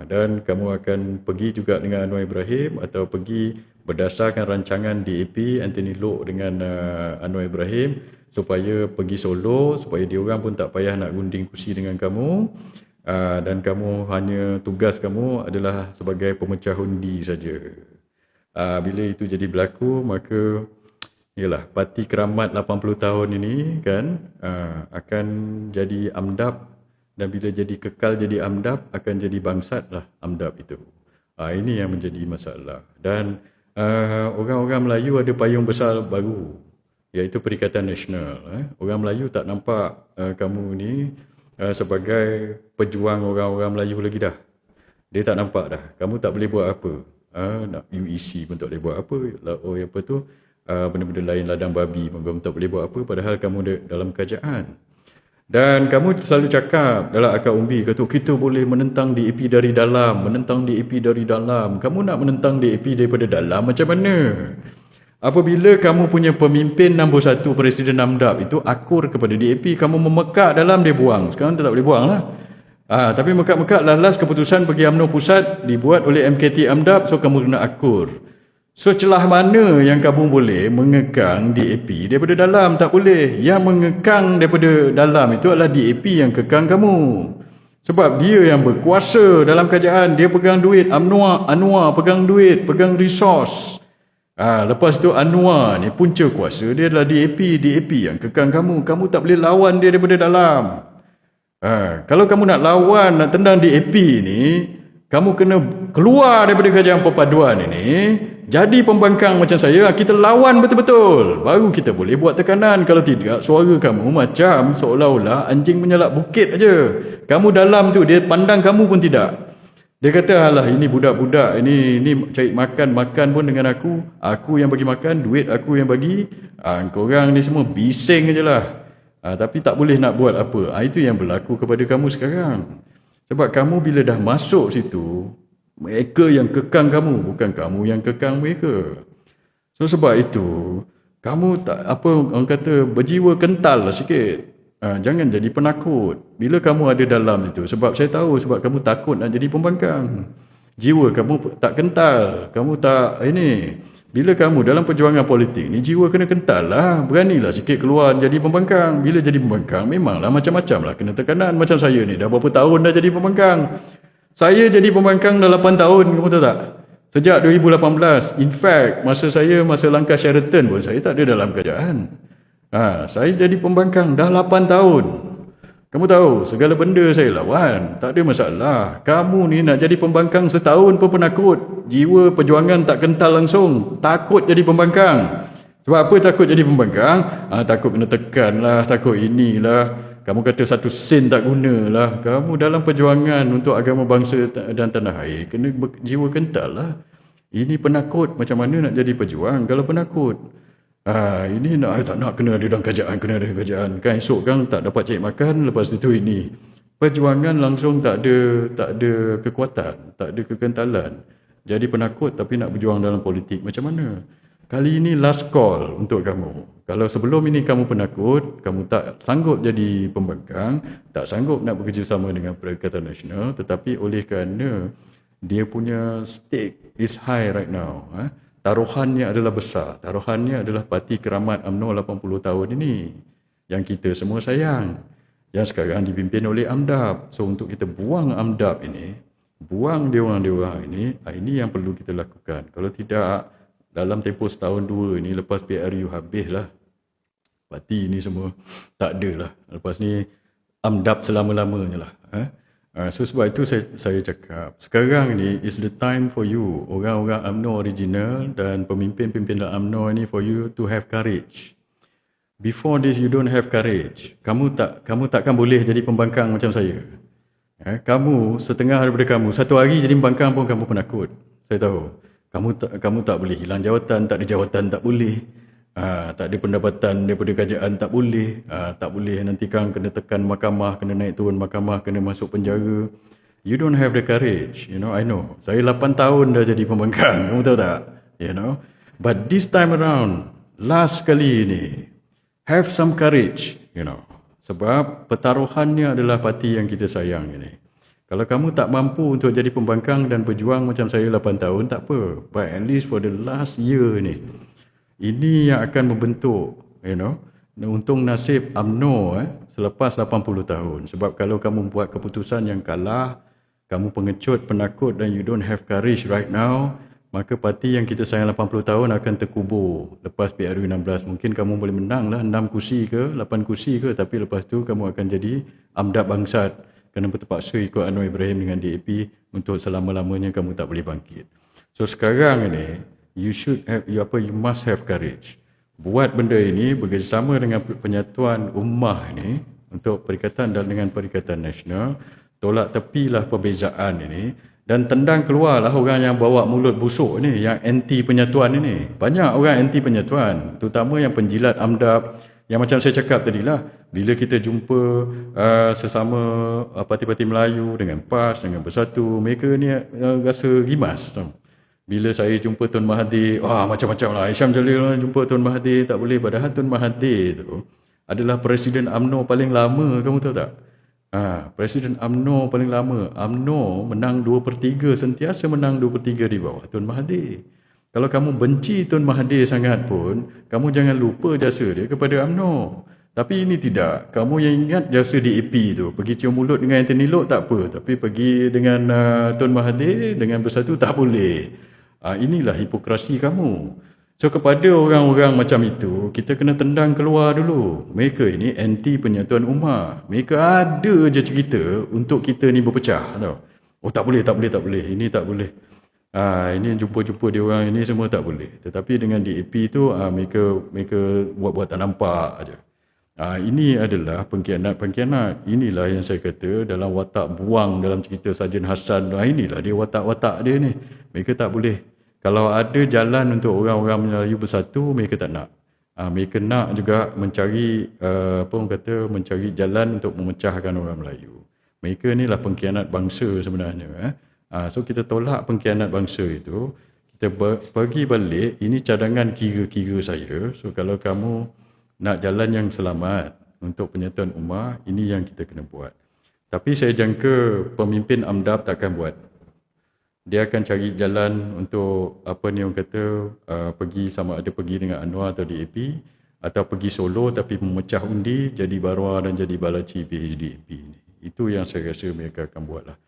dan kamu akan pergi juga dengan Anwar Ibrahim atau pergi berdasarkan rancangan DAP Anthony Loke dengan Anwar Ibrahim supaya pergi solo, supaya diorang pun tak payah nak gunding kursi dengan kamu, dan kamu hanya tugas kamu adalah sebagai pemecah undi saja. Bila itu jadi berlaku, maka yalah, parti keramat 80 tahun ini kan akan jadi AMDAP, dan bila jadi kekal jadi AMDAP akan jadi bangsat lah AMDAP itu. Ini yang menjadi masalah. Dan orang-orang Melayu ada payung besar baru, iaitu Perikatan Nasional. Orang Melayu tak nampak kamu ni sebagai pejuang orang-orang Melayu lagi dah. Dia tak nampak dah. Kamu tak boleh buat apa. Nak UEC pun tak boleh buat apa. Apa tu, benda-benda lain ladang babi pun kamu tak boleh buat apa, padahal kamu dalam kerajaan. Dan kamu selalu cakap dalam akar umbi, kata kita boleh menentang DAP dari dalam, menentang DAP dari dalam. Kamu nak menentang DAP daripada dalam macam mana? Apabila kamu punya pemimpin nombor 1 Presiden AMDAP itu akur kepada DAP, kamu memekat dalam, dia buang. Sekarang dia tak boleh buang lah. Tapi mekat-mekat last keputusan pergi UMNO pusat dibuat oleh MKT AMDAP, so kamu kena akur. So celah mana yang kamu boleh mengekang DAP daripada dalam? Tak boleh. Yang mengekang daripada dalam itu adalah DAP yang kekang kamu. Sebab dia yang berkuasa dalam kerajaan. Dia pegang duit. Anwar pegang duit, pegang resource. Lepas tu Anwar ni punca kuasa, dia adalah DAP yang kekang kamu. Kamu tak boleh lawan dia daripada dalam. Kalau kamu nak lawan, nak tendang DAP ni, kamu kena keluar daripada kerajaan perpaduan ini, jadi pembangkang macam saya, kita lawan betul-betul. Baru kita boleh buat tekanan. Kalau tidak, suara kamu macam seolah-olah anjing menyalak bukit aja. Kamu dalam tu, dia pandang kamu pun tidak. Dia kata, alah ini budak-budak, ini cari makan pun dengan aku. Aku yang bagi makan, duit aku yang bagi. Korang ni semua bising je lah. Tapi tak boleh nak buat apa. Itu yang berlaku kepada kamu sekarang. Sebab kamu bila dah masuk situ, mereka yang kekang kamu, bukan kamu yang kekang mereka. So sebab itu, kamu tak orang kata berjiwa kental lah sikit. Jangan jadi penakut. Bila kamu ada dalam itu, sebab saya tahu sebab kamu takut nak jadi pembangkang. Jiwa kamu tak kental, kamu tak ini. Bila kamu dalam perjuangan politik ni, jiwa kena kental lah. Beranilah sikit keluar jadi pembangkang. Bila jadi pembangkang, memanglah macam-macam lah kena tekanan. Macam saya ni, dah berapa tahun dah jadi pembangkang. Saya jadi pembangkang dah 8 tahun, kamu tahu tak? Sejak 2018, in fact, masa langkah Sheraton pun saya tak ada dalam kerajaan. Saya jadi pembangkang dah 8 tahun. Kamu tahu, segala benda saya lawan, tak ada masalah. Kamu ni nak jadi pembangkang setahun pun penakut. Jiwa perjuangan tak kental langsung, takut jadi pembangkang. Sebab apa takut jadi pembangkang? Takut kena tekan lah, takut inilah. Kamu kata 1 sen tak guna lah. Kamu dalam perjuangan untuk agama bangsa dan tanah air, kena jiwa kental lah. Ini penakut, macam mana nak jadi pejuang kalau penakut? Ini tak nak kena ada dalam kerajaan, kan esok kan tak dapat cek makan, lepas itu ini. Perjuangan langsung tak ada kekuatan, tak ada kekentalan. Jadi penakut tapi nak berjuang dalam politik macam mana? Kali ini last call untuk kamu. Kalau sebelum ini kamu penakut, kamu tak sanggup jadi pembangkang, tak sanggup nak bekerjasama dengan Perikatan Nasional, tetapi oleh kerana dia punya stake is high right now. Taruhannya adalah besar. Taruhannya adalah Parti Keramat UMNO 80 tahun ini. Yang kita semua sayang. Yang sekarang dipimpin oleh AMDAP. So untuk kita buang AMDAP ini, buang dewan-dewan ini yang perlu kita lakukan. Kalau tidak, dalam tempoh setahun 2 ini, lepas PRU habislah. Parti ini semua tak ada lah. Lepas ni AMDAP selama-lamanya lah. So sebab itu saya cakap, sekarang ni is the time for you, orang-orang UMNO original dan pemimpin-pimpinan UMNO ni, for you to have courage. Before this you don't have courage. Kamu takkan boleh jadi pembangkang macam saya. Kamu setengah daripada kamu, satu hari jadi pembangkang pun kamu penakut. Saya tahu. Kamu tak boleh hilang jawatan, tak ada jawatan tak boleh. Tak ada pendapatan daripada kerajaan tak boleh. Tak boleh nanti kan kena tekan mahkamah, kena naik turun mahkamah, kena masuk penjara. You don't have the courage, I know. Saya 8 tahun dah jadi pembangkang, kamu tahu tak? But this time around, last kali ini, have some courage, Sebab pertaruhannya adalah parti yang kita sayang ini. Kalau kamu tak mampu untuk jadi pembangkang dan berjuang macam saya 8 tahun, tak apa. But at least for the last year ni, ini yang akan membentuk, untung nasib UMNO selepas 80 tahun. Sebab kalau kamu buat keputusan yang kalah, kamu pengecut, penakut dan you don't have courage right now, maka parti yang kita sayang 80 tahun akan terkubur lepas PRU 16. Mungkin kamu boleh menang lah 6 kursi ke, 8 kursi ke, tapi lepas tu kamu akan jadi AMDAP bangsat kerana terpaksa ikut Anwar Ibrahim dengan DAP untuk selama-lamanya kamu tak boleh bangkit. So sekarang ni, you must have courage. Buat benda ini bekerjasama dengan Penyatuan Ummah ini untuk perikatan dan dengan Perikatan Nasional, tolak tepilah perbezaan ini dan tendang keluarlah orang yang bawa mulut busuk ni, yang anti penyatuan ini. Banyak orang anti penyatuan, terutama yang penjilat AMDAP, yang macam saya cakap tadilah, bila kita jumpa sesama parti-parti Melayu dengan PAS, dengan Bersatu, mereka ni rasa rimas. Bila saya jumpa Tun Mahathir, macam-macam lah. Hisham Jalil jumpa Tun Mahathir, tak boleh. Padahal Tun Mahathir tu adalah Presiden UMNO paling lama, kamu tahu tak? Presiden UMNO paling lama. UMNO menang 2/3, sentiasa menang 2/3 di bawah Tun Mahathir. Kalau kamu benci Tun Mahathir sangat pun, kamu jangan lupa jasa dia kepada UMNO. Tapi ini tidak. Kamu yang ingat jasa DAP tu. Pergi cium mulut dengan Anthony Loke tak apa. Tapi pergi dengan Tun Mahathir, dengan Bersatu tak boleh. Inilah hipokrasi kamu. So kepada orang-orang macam itu, kita kena tendang keluar dulu. Mereka ini anti penyatuan ummah. Mereka ada je cerita untuk kita ni berpecah. Tahu? Tak boleh. Ini tak boleh. Ini jumpa-jumpa dia orang ini semua tak boleh. Tetapi dengan DAP tu, mereka buat-buat tak nampak aja. Ini adalah pengkhianat. Inilah yang saya kata dalam watak buang dalam cerita Sarjan Hassan. Inilah dia watak-watak dia ni. Mereka tak boleh. Kalau ada jalan untuk orang-orang Melayu bersatu, mereka tak nak. Mereka nak juga mencari mencari jalan untuk memecahkan orang Melayu. Mereka ni lah pengkhianat bangsa sebenarnya. So kita tolak pengkhianat bangsa itu. Kita pergi balik. Ini cadangan kira-kira saya. So kalau kamu nak jalan yang selamat untuk penyatuan ummah, ini yang kita kena buat. Tapi saya jangka pemimpin AMDAP takkan buat. Dia akan cari jalan untuk orang kata pergi, sama ada pergi dengan Anwar atau DAP, atau pergi solo tapi memecah undi jadi Barwa dan jadi Balaci PHDAP. Itu yang saya rasa mereka akan buat lah.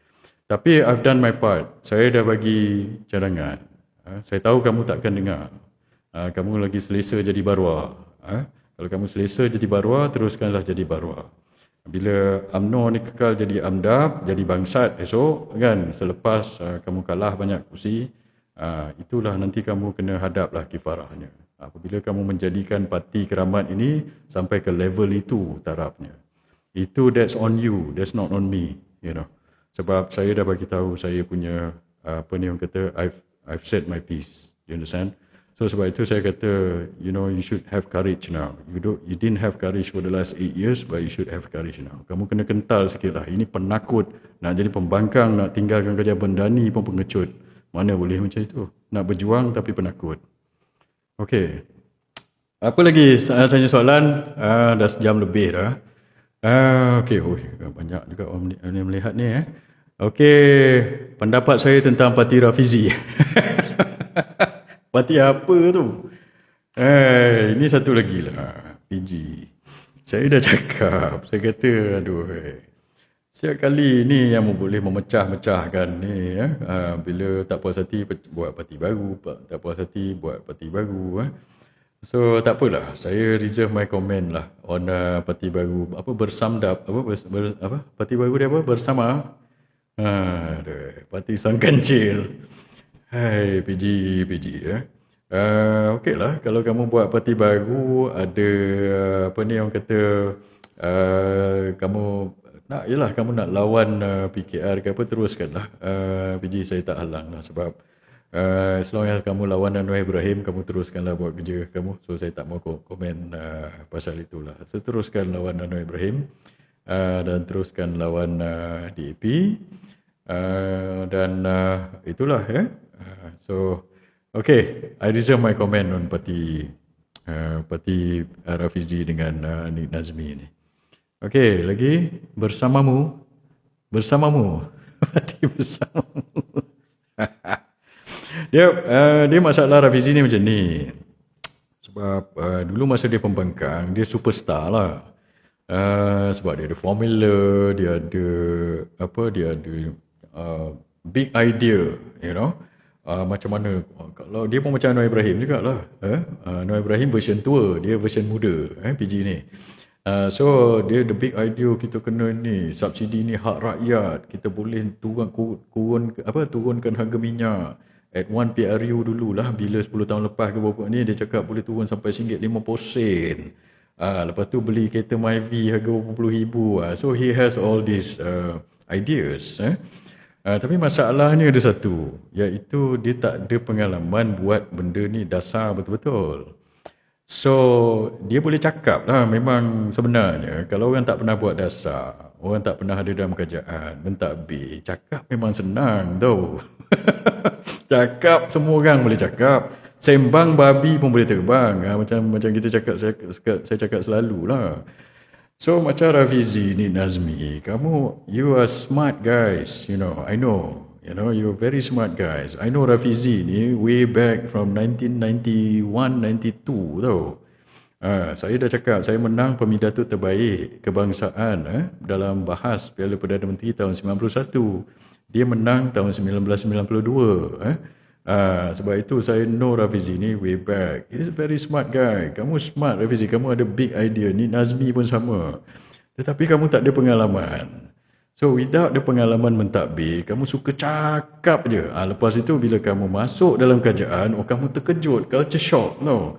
Tapi I've done my part. Saya dah bagi cadangan. Saya tahu kamu takkan dengar. Kamu lagi selesa jadi barwa. Kalau kamu selesa jadi barwa, teruskanlah jadi barwa. Bila UMNO ni kekal jadi AMDAP, jadi bangsat esok kan, selepas kamu kalah banyak kursi, itulah nanti kamu kena hadaplah kifarahnya. Apabila kamu menjadikan parti keramat ini sampai ke level itu tarafnya. Itu that's on you, that's not on me, you know. Sebab saya dah bagi tahu saya punya apa ni orang kata I've said my piece. You understand? So sebab itu saya kata, you know, you should have courage now. You didn't have courage for the last 8 years, but you should have courage now. Kamu kena kental sikit lah. Ini penakut, nak jadi pembangkang, nak tinggalkan kerja bendani pun pengecut. Mana boleh macam itu? Nak berjuang tapi penakut. Okey. Apa lagi tanya soalan? Dah sejam lebih dah. Okey, banyak juga orang melihat ni. Okey, pendapat saya tentang Parti Rafizi. Parti apa tu? Ini satu lagi lah, PG. Saya dah cakap, saya kata, aduh, setiap kali ni yang boleh memecah-mecahkan ni, bila tak puas hati buat parti baru, tak puas hati buat parti baru. So tak apalah, saya reserve my comment lah on parti baru. Apa bersamdap? Parti baru dia apa? Bersama. Parti Sang Kancil. Hai PG okey lah, kalau kamu buat parti baru, ada apa ni orang kata, kamu nak, yelah kamu nak lawan PKR ke apa, teruskan lah. PG saya tak halang lah, sebab as long as kamu lawan Anwar Ibrahim, kamu teruskanlah buat kerja kamu. So saya tak mau komen pasal itulah. So teruskan lawan Anwar Ibrahim, dan teruskan lawan DAP, dan itulah ya. So okay, I reserve my comment on parti Rafizi dengan Nik Nazmi ni. Okay, lagi bersamamu parti bersamamu. Dia masalah Rafizi ni macam ni. Sebab dulu masa dia pembangkang, dia superstar lah. Sebab dia ada formula, dia ada big idea, you know. Macam mana, kalau dia pun macam Anwar Ibrahim juga lah. Anwar Ibrahim version tua, dia version muda, PG ni. So dia the big idea, kita kena ni, subsidi ni hak rakyat, kita boleh turunkan harga minyak at 1 PRU dululah, bila 10 tahun lepas ke berapa ni, dia cakap boleh turun sampai RM50. Lepas tu beli kereta Myvi harga berapa puluh ribu. So he has all these ideas. Tapi masalahnya ada satu, iaitu dia tak ada pengalaman buat benda ni dasar betul-betul. So dia boleh cakap lah, memang sebenarnya kalau orang tak pernah buat dasar, orang tak pernah ada dalam kerajaan, mentadbir, cakap memang senang tau. Cakap semua orang boleh cakap, sembang babi pun boleh terbang. Macam kita cakap, saya cakap selalu lah. So macam Rafizi ni, Nazmi, you are smart guys, you know, I know, you know, you're very smart guys. I know Rafizi ni way back from 1991-92 tau. Saya dah cakap, saya menang pemidato terbaik kebangsaan dalam bahas Piala Perdana Menteri tahun 91. Dia menang tahun 1992. Sebab itu saya know Rafizi ni way back. He's a very smart guy. Kamu smart Rafizi, kamu ada big idea. Ni Nazmi pun sama. Tetapi kamu tak ada pengalaman. So without the pengalaman mentadbir, kamu suka cakap je. Lepas itu bila kamu masuk dalam kerajaan, kamu terkejut, culture shock. No.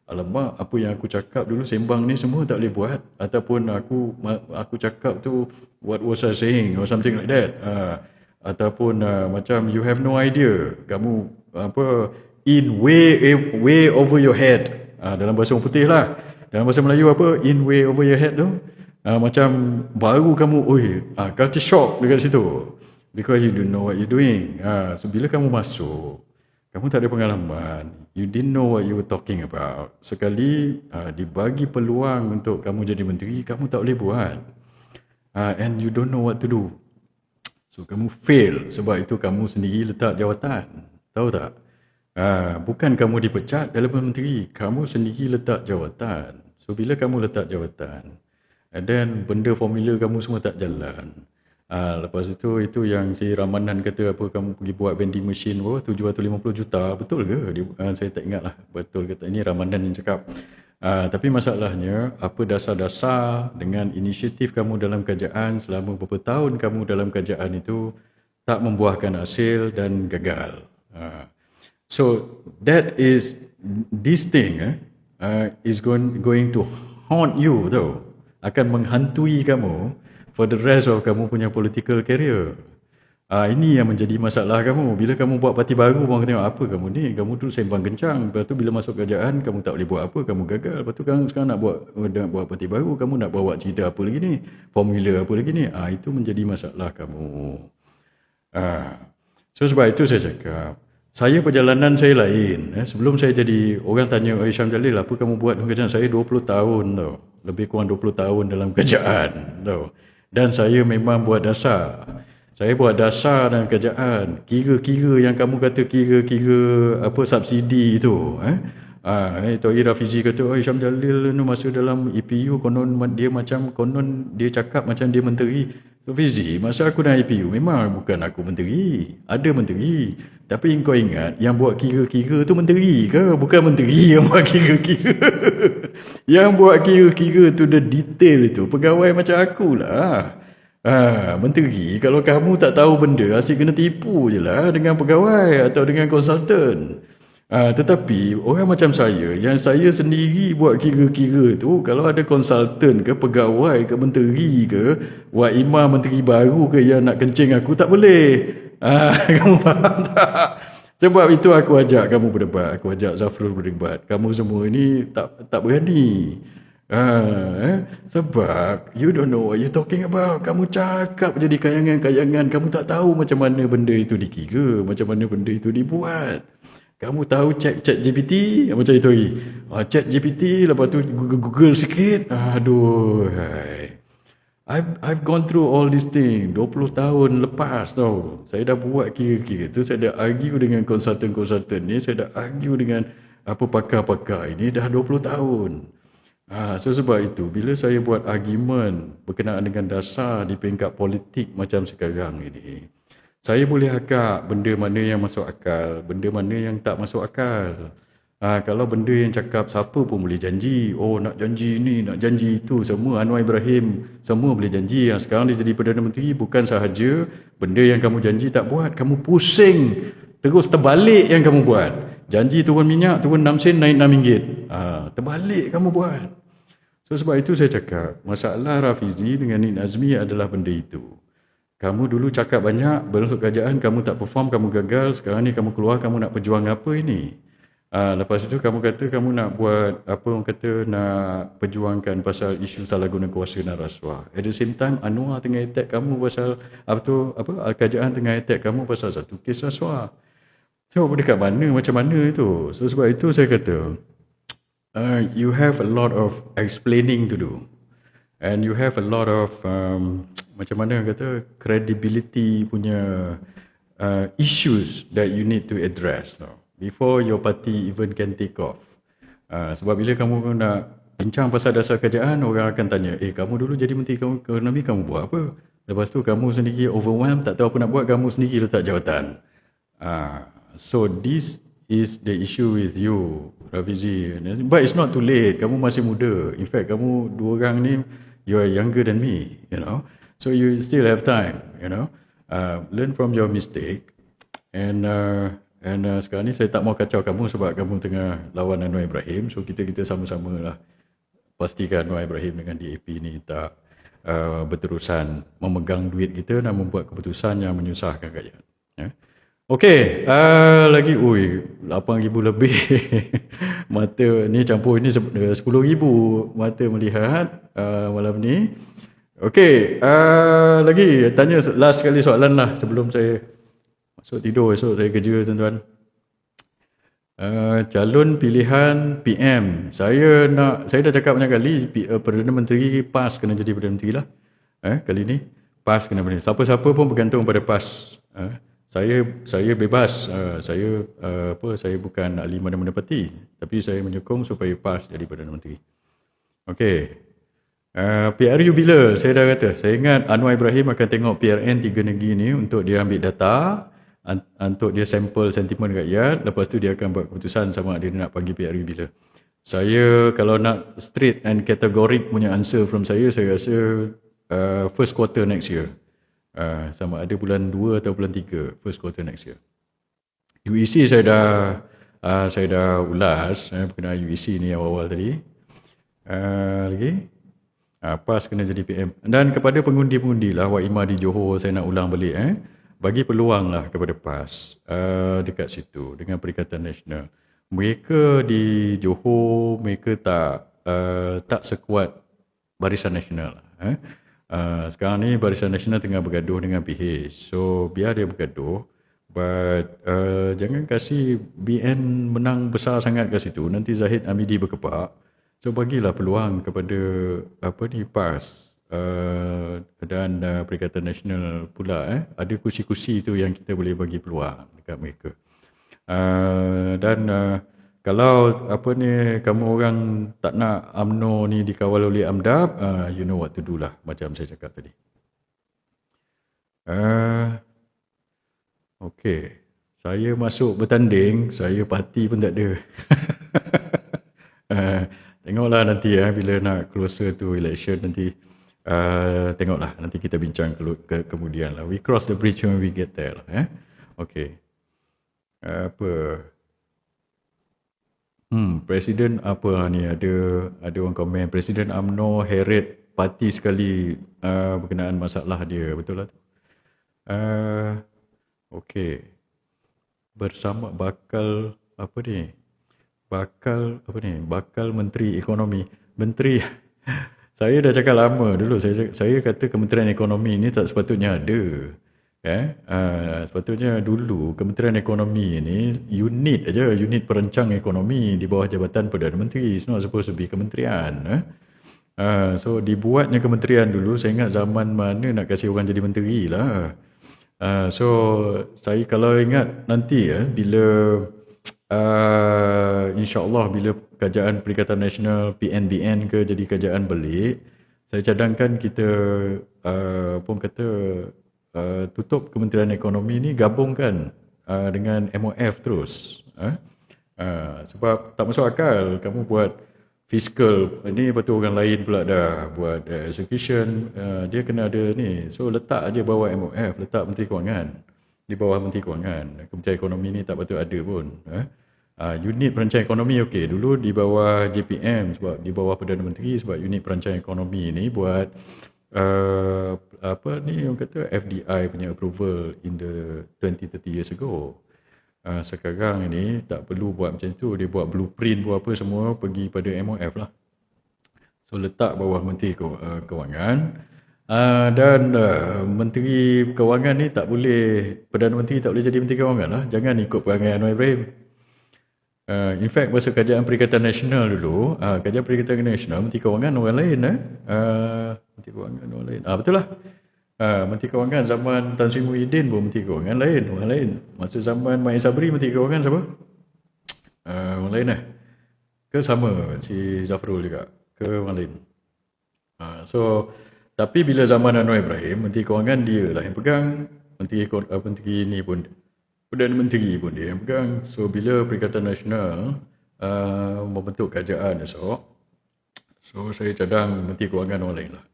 Alamak, apa yang aku cakap dulu sembang ni semua tak boleh buat. Ataupun aku cakap tu, what was I saying or something like that. Ataupun macam you have no idea, kamu in way over your head, dalam bahasa orang putih lah. Dalam bahasa Melayu in way over your head tu, macam baru kamu culture shock dekat situ, because you don't know what you're doing. So bila kamu masuk, kamu tak ada pengalaman, you didn't know what you were talking about. Sekali dibagi peluang untuk kamu jadi menteri, kamu tak boleh buat, and you don't know what to do. So kamu fail, sebab itu kamu sendiri letak jawatan. Tahu tak? Bukan kamu dipecat dalam menteri, kamu sendiri letak jawatan. So bila kamu letak jawatan, and then benda formula kamu semua tak jalan, Lepas itu yang si Ramanan kata apa kamu pergi buat vending machine tu jual tu 50 juta. Betul ke? Saya tak ingat lah. Betul ke tak? Ini Ramanan yang cakap. Tapi masalahnya apa dasar-dasar dengan inisiatif kamu dalam kerajaan selama beberapa tahun kamu dalam kerajaan itu tak membuahkan hasil dan gagal. So that is this thing is going to haunt you tau. Akan menghantui kamu for the rest of kamu punya political career. Ini yang menjadi masalah kamu. Bila kamu buat parti baru, orang tengok apa kamu ni. Kamu tu sembang kencang. Lepas tu bila masuk kerajaan, kamu tak boleh buat apa. Kamu gagal. Lepas tu sekarang nak buat parti baru, kamu nak bawa cerita apa lagi ni. Formula apa lagi ni. Itu menjadi masalah kamu. So sebab itu saya cakap, perjalanan saya lain. Sebelum saya jadi, orang tanya, Syam Jalil, apa kamu buat dalam kerajaan? Saya 20 tahun tau. Lebih kurang 20 tahun dalam kerajaan tau. Dan saya memang buat dasar. Saya buat dasar dalam kerajaan. Kira-kira yang kamu kata kira-kira apa subsidi tu. Tok Rafizi kata, Syam Jalil masa dalam EPU konon dia cakap macam dia menteri. Fizi, masa aku dalam EPU memang bukan aku menteri. Ada menteri. Tapi kau ingat yang buat kira-kira tu menteri ke? Bukan menteri yang buat kira-kira. Yang buat kira-kira tu the detail itu pegawai macam akulah. Menteri, kalau kamu tak tahu benda, asyik kena tipu je lah dengan pegawai atau dengan konsultan. Tetapi orang macam yang saya sendiri buat kira-kira tu, kalau ada konsultan ke pegawai ke menteri ke, Wak Imam menteri baru ke yang nak kencing aku, tak boleh. Kamu faham tak? Sebab itu aku ajak kamu berdebat, aku ajak Zafrul berdebat. Kamu semua ni tak berani. Sebab you don't know what you talking about. Kamu cakap jadi kayangan-kayangan, kamu tak tahu macam mana benda itu dikira, macam mana benda itu dibuat. Kamu tahu chat GPT macam itu lagi. Chat GPT lepas tu Google sikit. Aduh. I've gone through all this thing 20 tahun lepas tau. Saya dah buat kira-kira tu, saya dah argue dengan konsultan-konsultan ni, saya dah argue dengan pakar-pakar ini dah 20 tahun. So sebab itu bila saya buat argument berkenaan dengan dasar di peringkat politik macam sekarang ini, saya boleh agak benda mana yang masuk akal, benda mana yang tak masuk akal. Kalau benda yang cakap siapa pun boleh janji, nak janji ni, nak janji itu, semua Anwar Ibrahim, semua boleh janji. Yang sekarang dia jadi Perdana Menteri, bukan sahaja benda yang kamu janji tak buat, kamu pusing, terus terbalik yang kamu buat. Janji turun minyak, turun 6 sen, naik RM6. Terbalik kamu buat. So sebab itu saya cakap, masalah Rafizi dengan Nik Nazmi adalah benda itu. Kamu dulu cakap banyak, masuk kerajaan, kamu tak perform, kamu gagal. Sekarang ni kamu keluar, kamu nak berjuang apa ini? Lepas itu kamu kata kamu nak buat apa, orang kata nak perjuangkan pasal isu salah guna kuasa dan rasuah. At the same time, Anwar tengah attack kamu pasal kerajaan tengah attack kamu pasal satu kes rasuah. So dekat mana, macam mana itu? So sebab itu saya kata, you have a lot of explaining to do. And you have a lot of macam mana kata credibility punya issues that you need to address before your party even can take off. Sebab bila kamu nak bincang pasal dasar kerajaan, orang akan tanya, kamu dulu jadi menteri ekonomi, kamu buat apa? Lepas tu kamu sendiri overwhelmed, tak tahu apa nak buat, kamu sendiri letak jawatan. So this is the issue with you, Rafizi. But it's not too late, kamu masih muda. In fact, kamu dua orang ni, you are younger than me, you know. So you still have time, you know. Learn from your mistake. And sekarang ni saya tak mau kacau kamu sebab kamu tengah lawan Anwar Ibrahim. So kita sama-sama lah pastikan Anwar Ibrahim dengan DAP ni tak berterusan memegang duit kita dan membuat keputusan yang menyusahkan rakyat. Okey, lagi 8,000 lebih mata ni campur ini 10,000 mata melihat malam ni. Okey, lagi tanya last sekali soalan lah sebelum saya masuk tidur, esok saya kerja tuan-tuan. Calon pilihan PM, saya dah cakap banyak kali, Perdana Menteri PAS kena jadi Perdana Menteri lah. Kali ni PAS kena Perdana Menteri. Siapa-siapa pun bergantung pada PAS. Saya bebas, saya bukan ahli mana-mana parti, tapi saya menyokong supaya PAS jadi Perdana Menteri. Okey. PRU bila? Saya dah kata. Saya ingat Anwar Ibrahim akan tengok PRN 3 negeri ni untuk dia ambil data, untuk dia sampel sentimen rakyat. Lepas tu dia akan buat keputusan sama ada dia nak panggil PRU bila. Saya kalau nak straight and categoric punya answer from saya rasa first quarter next year. Sama ada bulan 2 atau bulan 3, first quarter next year. UEC saya dah ulas berkenaan UEC ni awal-awal tadi. Lagi PAS kena jadi PM. Dan kepada pengundi-pengundi lah, Wak Ima di Johor, saya nak ulang balik bagi peluang lah kepada PAS dekat situ dengan Perikatan Nasional. Mereka di Johor, mereka tak sekuat Barisan Nasional. Sekarang ni Barisan Nasional tengah bergaduh dengan PH. So biar dia bergaduh, but jangan kasih BN menang besar sangat kat situ. Nanti Zahid Hamidi berkepak. So bagilah peluang kepada PAS dan Perikatan Nasional pula. Ada kursi-kursi tu yang kita boleh bagi peluang dekat mereka. Dan kalau kamu orang tak nak UMNO ni dikawal oleh AMDAP, you know what to do lah, macam saya cakap tadi. Okay, saya masuk bertanding, saya parti pun tak ada. Tengoklah nanti bila nak closer to election nanti, tengoklah nanti kita bincang kemudian lah. We cross the bridge when we get there lah. Okay. Presiden apa ni, ada orang komen Presiden UMNO heret parti sekali berkenaan masalah dia, betul lah tu. Okey, bersama bakal Menteri Ekonomi. Menteri saya dah cakap lama dulu, saya kata Kementerian Ekonomi ni tak sepatutnya ada. Sepatutnya dulu Kementerian Ekonomi ni unit perancang ekonomi di bawah Jabatan Perdana Menteri. It's not supposed to be kementerian. So dibuatnya kementerian dulu. Saya ingat zaman mana nak kasih orang jadi menteri lah. So saya kalau ingat nanti bila insyaAllah bila Kerajaan Perikatan Nasional PNBN ke jadi kerajaan balik, saya cadangkan kita tutup Kementerian Ekonomi ni, gabungkan dengan MOF terus. Sebab tak masuk akal kamu buat fiskal ni, lepas tu orang lain pula dah buat execution, dia kena ada ni. So letak aja bawah MOF, letak Menteri Kewangan, di bawah Menteri Kewangan. Kementerian Ekonomi ni tak patut ada pun. Unit perancang ekonomi okey, dulu di bawah JPM, sebab di bawah Perdana Menteri, sebab unit perancang ekonomi ni buat orang kata FDI punya approval in the 20-30 years ago. Sekarang ini tak perlu buat macam tu, dia buat blueprint, buat apa semua pergi pada MOF lah. So letak bawah Menteri Kewangan. Dan Menteri Kewangan ni tak boleh, Perdana Menteri tak boleh jadi Menteri Kewangan lah. Jangan ikut perangai Anwar Ibrahim. In fact, masa Kerajaan Perikatan Nasional dulu, Kerajaan Perikatan Nasional, Menteri Kewangan orang lain. Menteri Kewangan orang lain. Betul lah. Menteri Kewangan zaman Tan Sri Muhyiddin pun Menteri Kewangan lain, orang lain. Masa zaman Mai Sabri, Menteri Kewangan siapa? Orang lain ke sama si Zafrul juga, ke orang lain. Tapi bila zaman Anwar Ibrahim, Menteri Kewangan dia lah yang pegang. Menteri ni pun, Perdana Menteri pun dia yang pegang. So bila Perikatan Nasional membentuk kerajaan esok, so saya cadang Menteri Kewangan orang lain lah.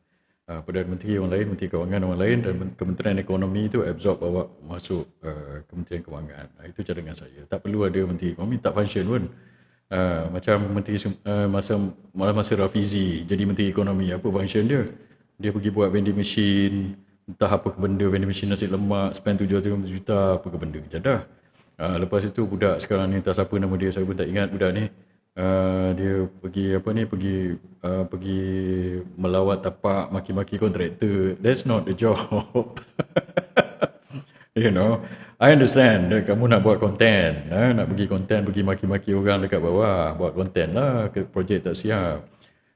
Perdana Menteri orang lain, Menteri Kewangan orang lain, dan Kementerian Ekonomi itu absorb bawa masuk Kementerian Kewangan. Itu cadangan saya. Tak perlu ada Menteri Ekonomi, tak function pun. Macam Menteri masa Rafizi jadi Menteri Ekonomi, apa function dia? Dia pergi buat vending machine, entah apa ke benda, vending machine nasi lemak, spend 7 juta, apa ke benda. Jadah. Lepas itu budak sekarang ni, tak siapa nama dia, saya pun tak ingat budak ni. Dia pergi melawat tapak, maki-maki kontraktor. That's not the job. You know, I understand kamu nak buat konten, nak pergi konten, pergi maki-maki orang dekat bawah, buat konten lah, projek tak siap.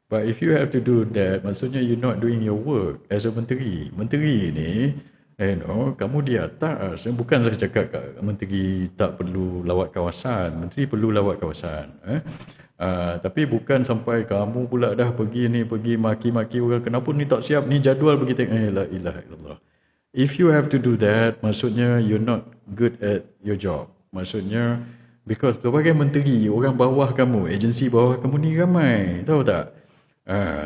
But if you have to do that, maksudnya you're not doing your work as a menteri. Menteri ni, kamu di atas. Bukan saya cakap menteri tak perlu lawat kawasan. Menteri perlu lawat kawasan. Tapi bukan sampai kamu pula dah pergi maki-maki orang, kenapa ni tak siap, ni jadual begitu. La ilaha illallah. If you have to do that, maksudnya you're not good at your job. Maksudnya, because sebagai menteri, orang bawah kamu, agensi bawah kamu ni ramai, tahu tak?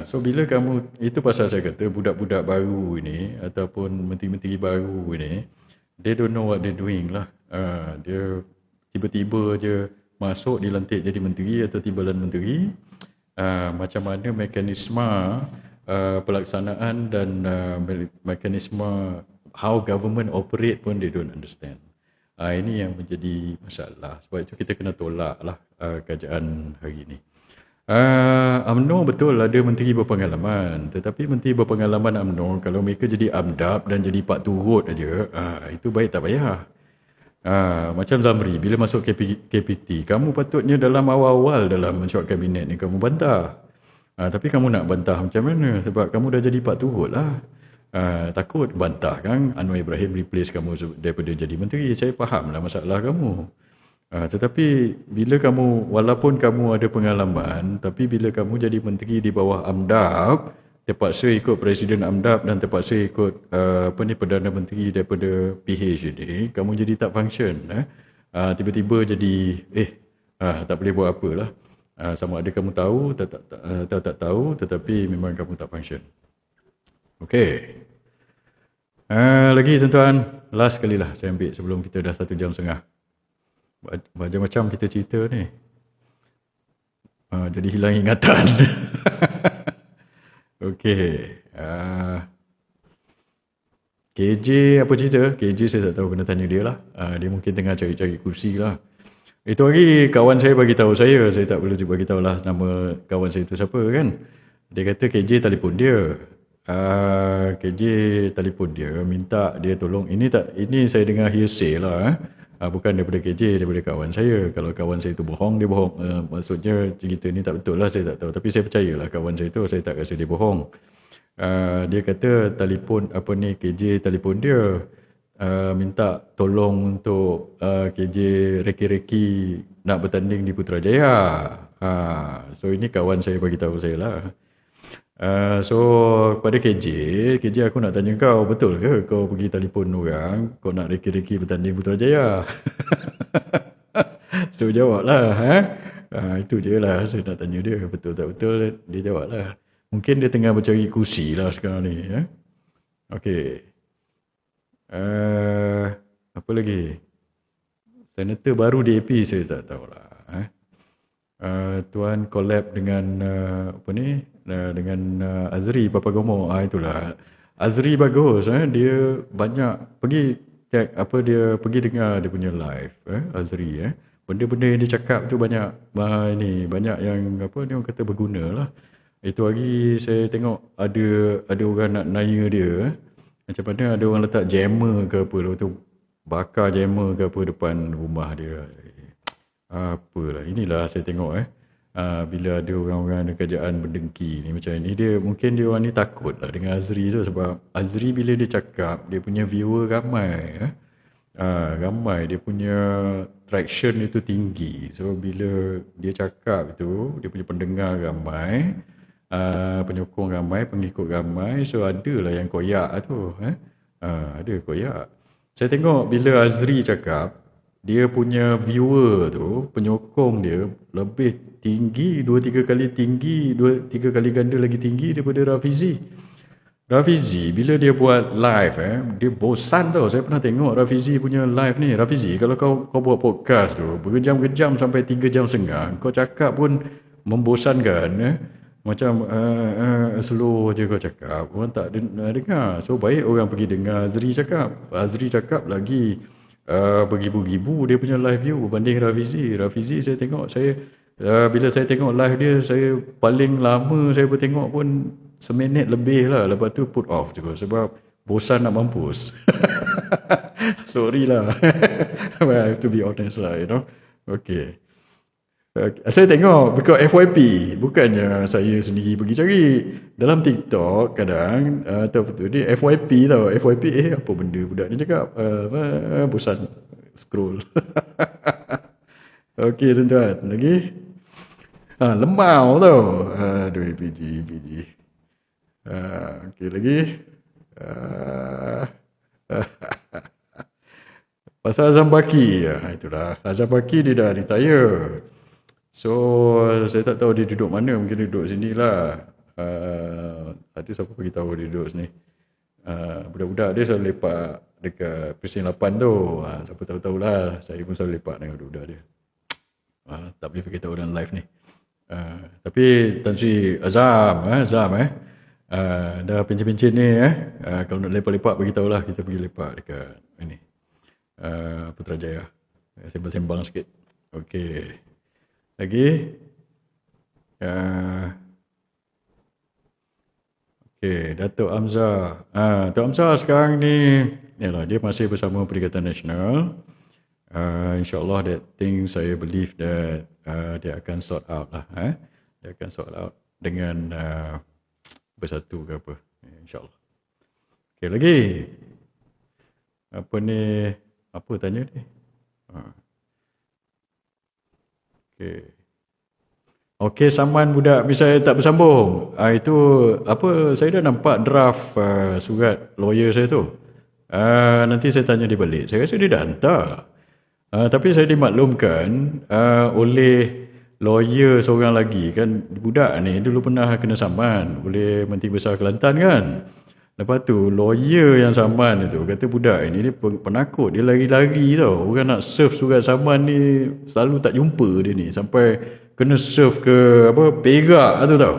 So bila kamu, itu pasal saya kata budak-budak baru ni ataupun menteri-menteri baru ni, they don't know what they're doing lah. Dia tiba-tiba je masuk dilantik jadi menteri atau timbalan menteri. Macam mana mekanisme pelaksanaan dan mekanisme how government operate pun they don't understand. Ini yang menjadi masalah. Sebab itu kita kena tolak lah kerajaan hari ini. UMNO betul ada menteri berpengalaman, tetapi menteri berpengalaman UMNO kalau mereka jadi AMDAP dan jadi pak turut aja, itu baik tak payah. Macam Zamri bila masuk KPT, kamu patutnya dalam awal-awal dalam mesyuarat kabinet ni kamu bantah. Tapi kamu nak bantah macam mana, sebab kamu dah jadi pak turut lah. Takut bantah kan Anwar Ibrahim replace kamu daripada jadi menteri. Saya faham lah masalah kamu. Tetapi bila kamu, walaupun kamu ada pengalaman, tapi bila kamu jadi menteri di bawah AMDAP, terpaksa ikut Presiden AMDAP dan terpaksa ikut Perdana Menteri daripada PH ini, kamu jadi tak function. Tiba-tiba jadi tak boleh buat apa lah. Sama ada kamu tahu tak tahu, tetapi memang kamu tak function. Okey. Lagi tuan-tuan, last sekali lah saya ambil sebelum kita dah 1 jam setengah. Macam-macam kita cerita ni. Jadi hilang ingatan. Okey. KJ apa cerita? KJ saya tak tahu, kena tanya dia lah. Dia mungkin tengah cari-cari kursi lah. Itu hari kawan saya bagi tahu saya tak perlu bagi tahu lah nama kawan saya itu siapa kan. Dia kata KJ telefon dia. KJ telefon dia minta dia tolong. Ini saya dengar hearsay lah. Bukan daripada KJ, daripada kawan saya. Kalau kawan saya itu bohong, dia bohong. Maksudnya cerita ni tak betul lah, saya tak tahu. Tapi saya percayalah kawan saya itu, saya tak rasa dia bohong. Dia kata telefon KJ telefon dia minta tolong untuk KJ reki-reki nak bertanding di Putrajaya. So ini kawan saya bagi tahu saya lah. So pada KJ aku nak tanya kau, betul ke kau pergi telefon orang, kau nak reki-reki bertanding Putrajaya? So jawab lah. Itu je lah saya nak tanya dia, betul tak betul, dia jawab lah. Mungkin dia tengah mencari kursi lah sekarang ni. Okay. Apa lagi? Senator baru DAP saya tak tahulah. Tuan collab dengan dengan Azri Papagomo. Itulah Azri bagus. Dia banyak pergi check dia pergi dengar dia punya live. Azri benda-benda yang dia cakap tu banyak banyak yang dia orang kata berguna lah. Itu hari saya tengok ada orang nak naya dia macam mana ada orang letak jammer ke apa lah tu, bakar jammer ke apa depan rumah dia. Apalah, inilah saya tengok bila ada orang-orang kerajaan berdengki ni macam ni, mungkin dia orang ni takut lah dengan Azri tu, sebab Azri bila dia cakap dia punya viewer ramai. Ramai, dia punya traction itu tinggi. So bila dia cakap tu, dia punya pendengar ramai, penyokong ramai, pengikut ramai. So adalah yang koyak tu. Ada koyak. Saya tengok bila Azri cakap, dia punya viewer tu, penyokong dia lebih tinggi, 2-3 kali tinggi, 2-3 kali ganda lagi tinggi daripada Rafizi. Rafizi bila dia buat live dia bosan tau. Saya pernah tengok Rafizi punya live ni. Rafizi kalau kau buat podcast tu berjam-jam sampai 3 jam setengah, kau cakap pun membosankan. Macam slow je kau cakap, orang tak dengar. So baik orang pergi dengar Azri cakap. Azri cakap lagi bergibu-gibu dia punya live view berbanding Rafizi. Rafizi saya tengok, bila saya tengok live dia, saya paling lama saya bertengok pun seminit lebih lah. Lepas tu put off juga sebab bosan nak mampus. Sorry lah. I have to be honest lah, Okay. Saya tengok because FYP, bukannya saya sendiri pergi cari dalam TikTok kadang atau betul ni FYP tau. FYP apa benda budak ni cakap, bosan scroll. Okey tuan-tuan, lagi Lemau tau. Aduh, PG. Okey lagi. Ah, Pasal azam pagi. Itulah. Azam pagi dia dah retire. So, saya tak tahu dia duduk mana. Mungkin dia duduk sini lah. Ada siapa bagi tahu dia duduk sini. Budak-budak dia selalu lepak dekat Presin 8 tu. Siapa tahu-tahulah. Saya pun selalu lepak dengan budak-budak dia. Tak boleh beritahu dalam live ni. Tapi Tan Sri Azam, dah pencin-pencin ni, kalau nak lepak-lepak beritahulah, kita pergi lepak dekat ini, Putrajaya. Sembang-sembang sikit. Okey. Lagi. Okey, Datuk Hamzah. Datuk Hamzah sekarang ni, yalah, dia masih bersama Perikatan Nasional. InsyaAllah that thing saya believe that dia akan sort out lah. Dia akan sort out dengan bersatu ke apa. InsyaAllah. Okey lagi. Apa ni? Apa tanya ni? Okey. Okey, saman budak misalnya tak bersambung. Itu apa, saya dah nampak draft surat lawyer saya tu. Nanti saya tanya dia balik. Saya rasa dia dah hantar. Tapi saya dimaklumkan oleh lawyer seorang lagi kan, budak ni dulu pernah kena saman oleh Menteri Besar Kelantan kan. Lepas tu lawyer yang saman itu kata budak ini dia penakut, dia lari-lari tau. Orang nak serve surat saman ni selalu tak jumpa dia ni, sampai kena serve ke apa Perak tu tau.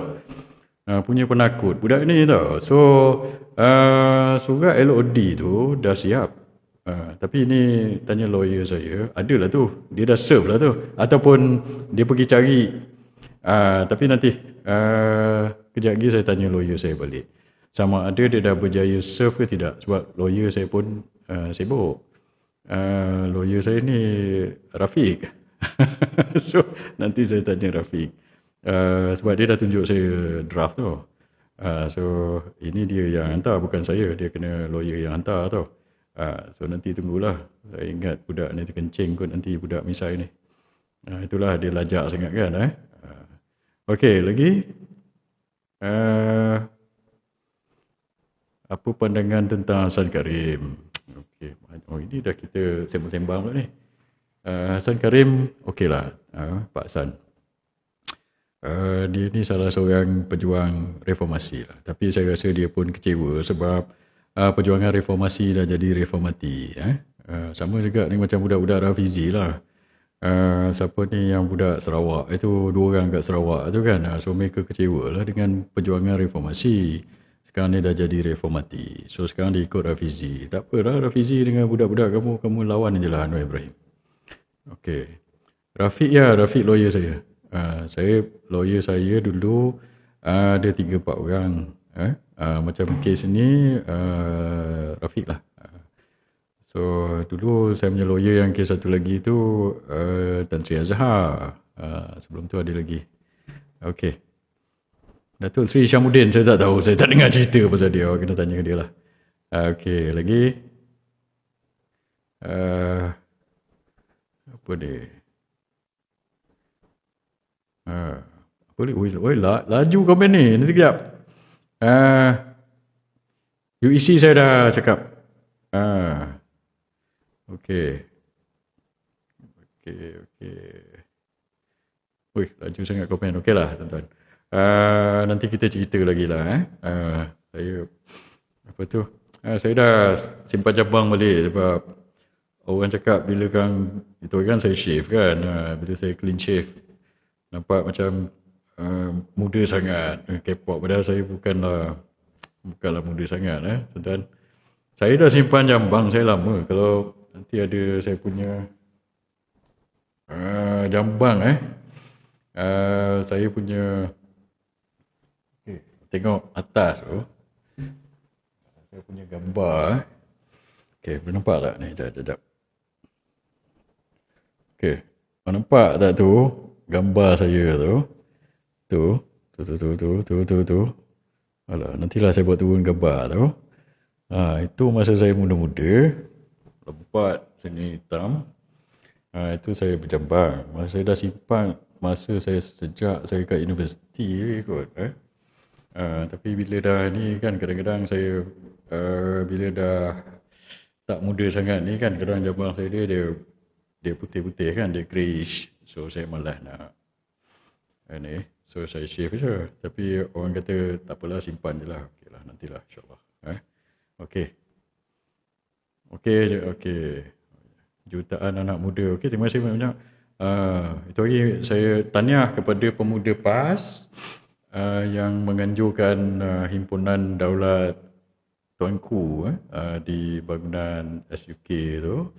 Punya penakut budak ni tau. So surat LOD tu dah siap. Tapi ini tanya lawyer saya, adalah tu, dia dah serve lah tu, ataupun dia pergi cari. Tapi nanti kejap lagi saya tanya lawyer saya balik, sama ada dia dah berjaya serve ke tidak, sebab lawyer saya pun sibuk. Lawyer saya ni Rafiq. So nanti saya tanya Rafiq, sebab dia dah tunjuk saya draft tu. So ini dia yang hantar, bukan saya, dia kena lawyer yang hantar tau. So nanti tunggulah. Saya ingat budak ni terkencing kot nanti, budak misai ni. Itulah dia lajak sangat kan. Okey lagi. Apa pandangan tentang Hassan Karim? Okey. Ini dah kita sembang-sembang pula ni. Hassan Karim, okeylah. Pak Hassan. Dia ni salah seorang pejuang reformasi lah. Tapi saya rasa dia pun kecewa sebab perjuangan reformasi dah jadi reformati. Sama juga ni macam budak-budak Rafizi lah. Siapa ni yang budak Sarawak, itu 2 orang kat Sarawak tu kan. So mereka kecewa lah dengan perjuangan reformasi. Sekarang ni dah jadi reformati. So sekarang dia ikut Rafizi. Tak apalah Rafizi dengan budak-budak kamu lawan je lah Anwar Ibrahim. Okey. Rafiq lawyer saya. Lawyer saya dulu ada 3-4 orang. Macam kes ni Rafiq lah. So dulu saya punya lawyer yang kes satu lagi tu Tan Sri Azhar. Sebelum tu ada lagi. Okey. Datuk Sri Syamuddin, saya tak tahu, saya tak dengar cerita pasal dia. Awak kena tanya dia lah. Okey, lagi apa ni? Boleh laju komen ni. Nanti kejap. UEC saya dah cakap. Okey. Laju sangat komen. Okey lah tuan-tuan. Nanti kita cerita lagi lah. Saya apa tu? Saya dah simpan cabang balik sebab orang cakap bila itu kan saya shave kan. Bila saya clean shave nampak macam muda sangat, K-pop, padahal saya bukanlah muda sangat tuan-tuan. Saya dah simpan jambang saya lama. Kalau nanti ada saya punya jambang saya punya tengok atas tu, saya punya gambar. Okey, boleh nampak tak ni? Sekejap. Okey, nampak tak tu gambar saya tu? Tu. Alah, nantilah saya buat turun gambar tu. Itu masa saya muda-muda, lebat, sini hitam. Itu saya berjambang. Masa saya dah simpan masa sejak saya kat universiti kot. Tapi bila dah ni kan kadang-kadang saya bila dah tak muda sangat ni kan, kadang jabang saya dia putih-putih kan, dia greyish. So saya malas nak ni. So saya shave je. Tapi orang kata tak apalah, simpan je lah. Okey lah, nantilah insyaAllah. Okey. Jutaan anak muda. Okey, terima kasih banyak. Itu lagi saya tahniah kepada pemuda PAS yang menganjurkan himpunan daulat tuanku di bangunan SUK tu.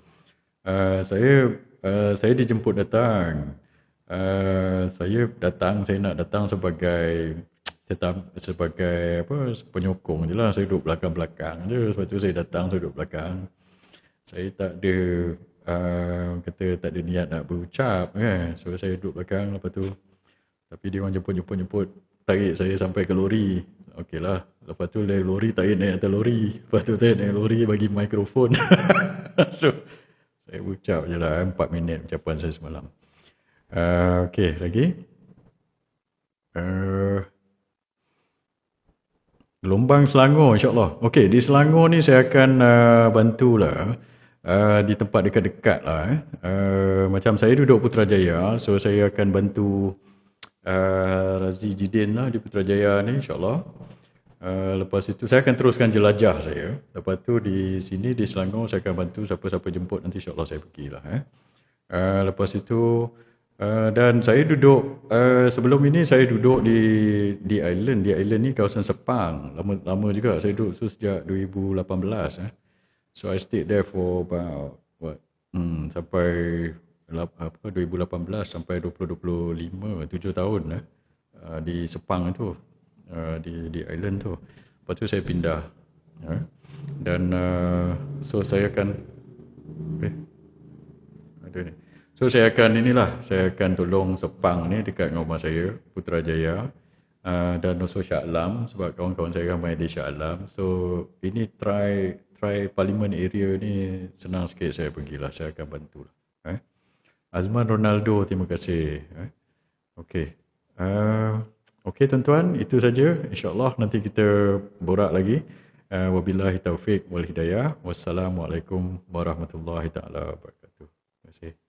Saya dijemput datang. Saya nak datang sebagai penyokong je lah. Saya duduk belakang-belakang je. Sebab tu saya datang, saya duduk belakang. Saya tak ada tak ada niat nak berucap kan. So saya duduk belakang, lepas tu tapi dia orang jemput tarik saya sampai ke lori. Okey lah. Lepas tu dari lori tarik naik atas lori. Lepas tu tarik naik lori bagi mikrofon. So saya ucap je lah 4 minit ucapan saya semalam. Okey, lagi. Gelombang Selangor insyaAllah. Okey, di Selangor ni saya akan bantulah di tempat dekat-dekat lah. Macam saya duduk Putrajaya, so saya akan bantu Razi Jidin lah di Putrajaya ni insyaAllah. Lepas itu saya akan teruskan jelajah saya. Lepas tu di sini di Selangor saya akan bantu siapa-siapa jemput, nanti insyaAllah saya pergilah. Lepas itu dan saya duduk sebelum ini saya duduk di island. Di island ni kawasan Sepang. Lama juga saya duduk sejak 2018. So I stayed there for about sampai 2018 sampai 2025, 7 tahun di Sepang tu, di island tu. Lepas tu saya pindah. Dan so saya akan ada ni. So saya akan tolong Sepang ni dekat dengan rumah saya, Putrajaya, dan also Shah Alam, sebab kawan-kawan saya ramai di Shah Alam. So ini try parliament area ni senang sikit saya pergilah, saya akan bantu lah. Azman Ronaldo, terima kasih. Okey. Okey tuan-tuan, itu saja. InsyaAllah nanti kita borak lagi. Wabillahi taufiq wal hidayah. Wassalamualaikum warahmatullahi taala wabarakatuh. Terima kasih.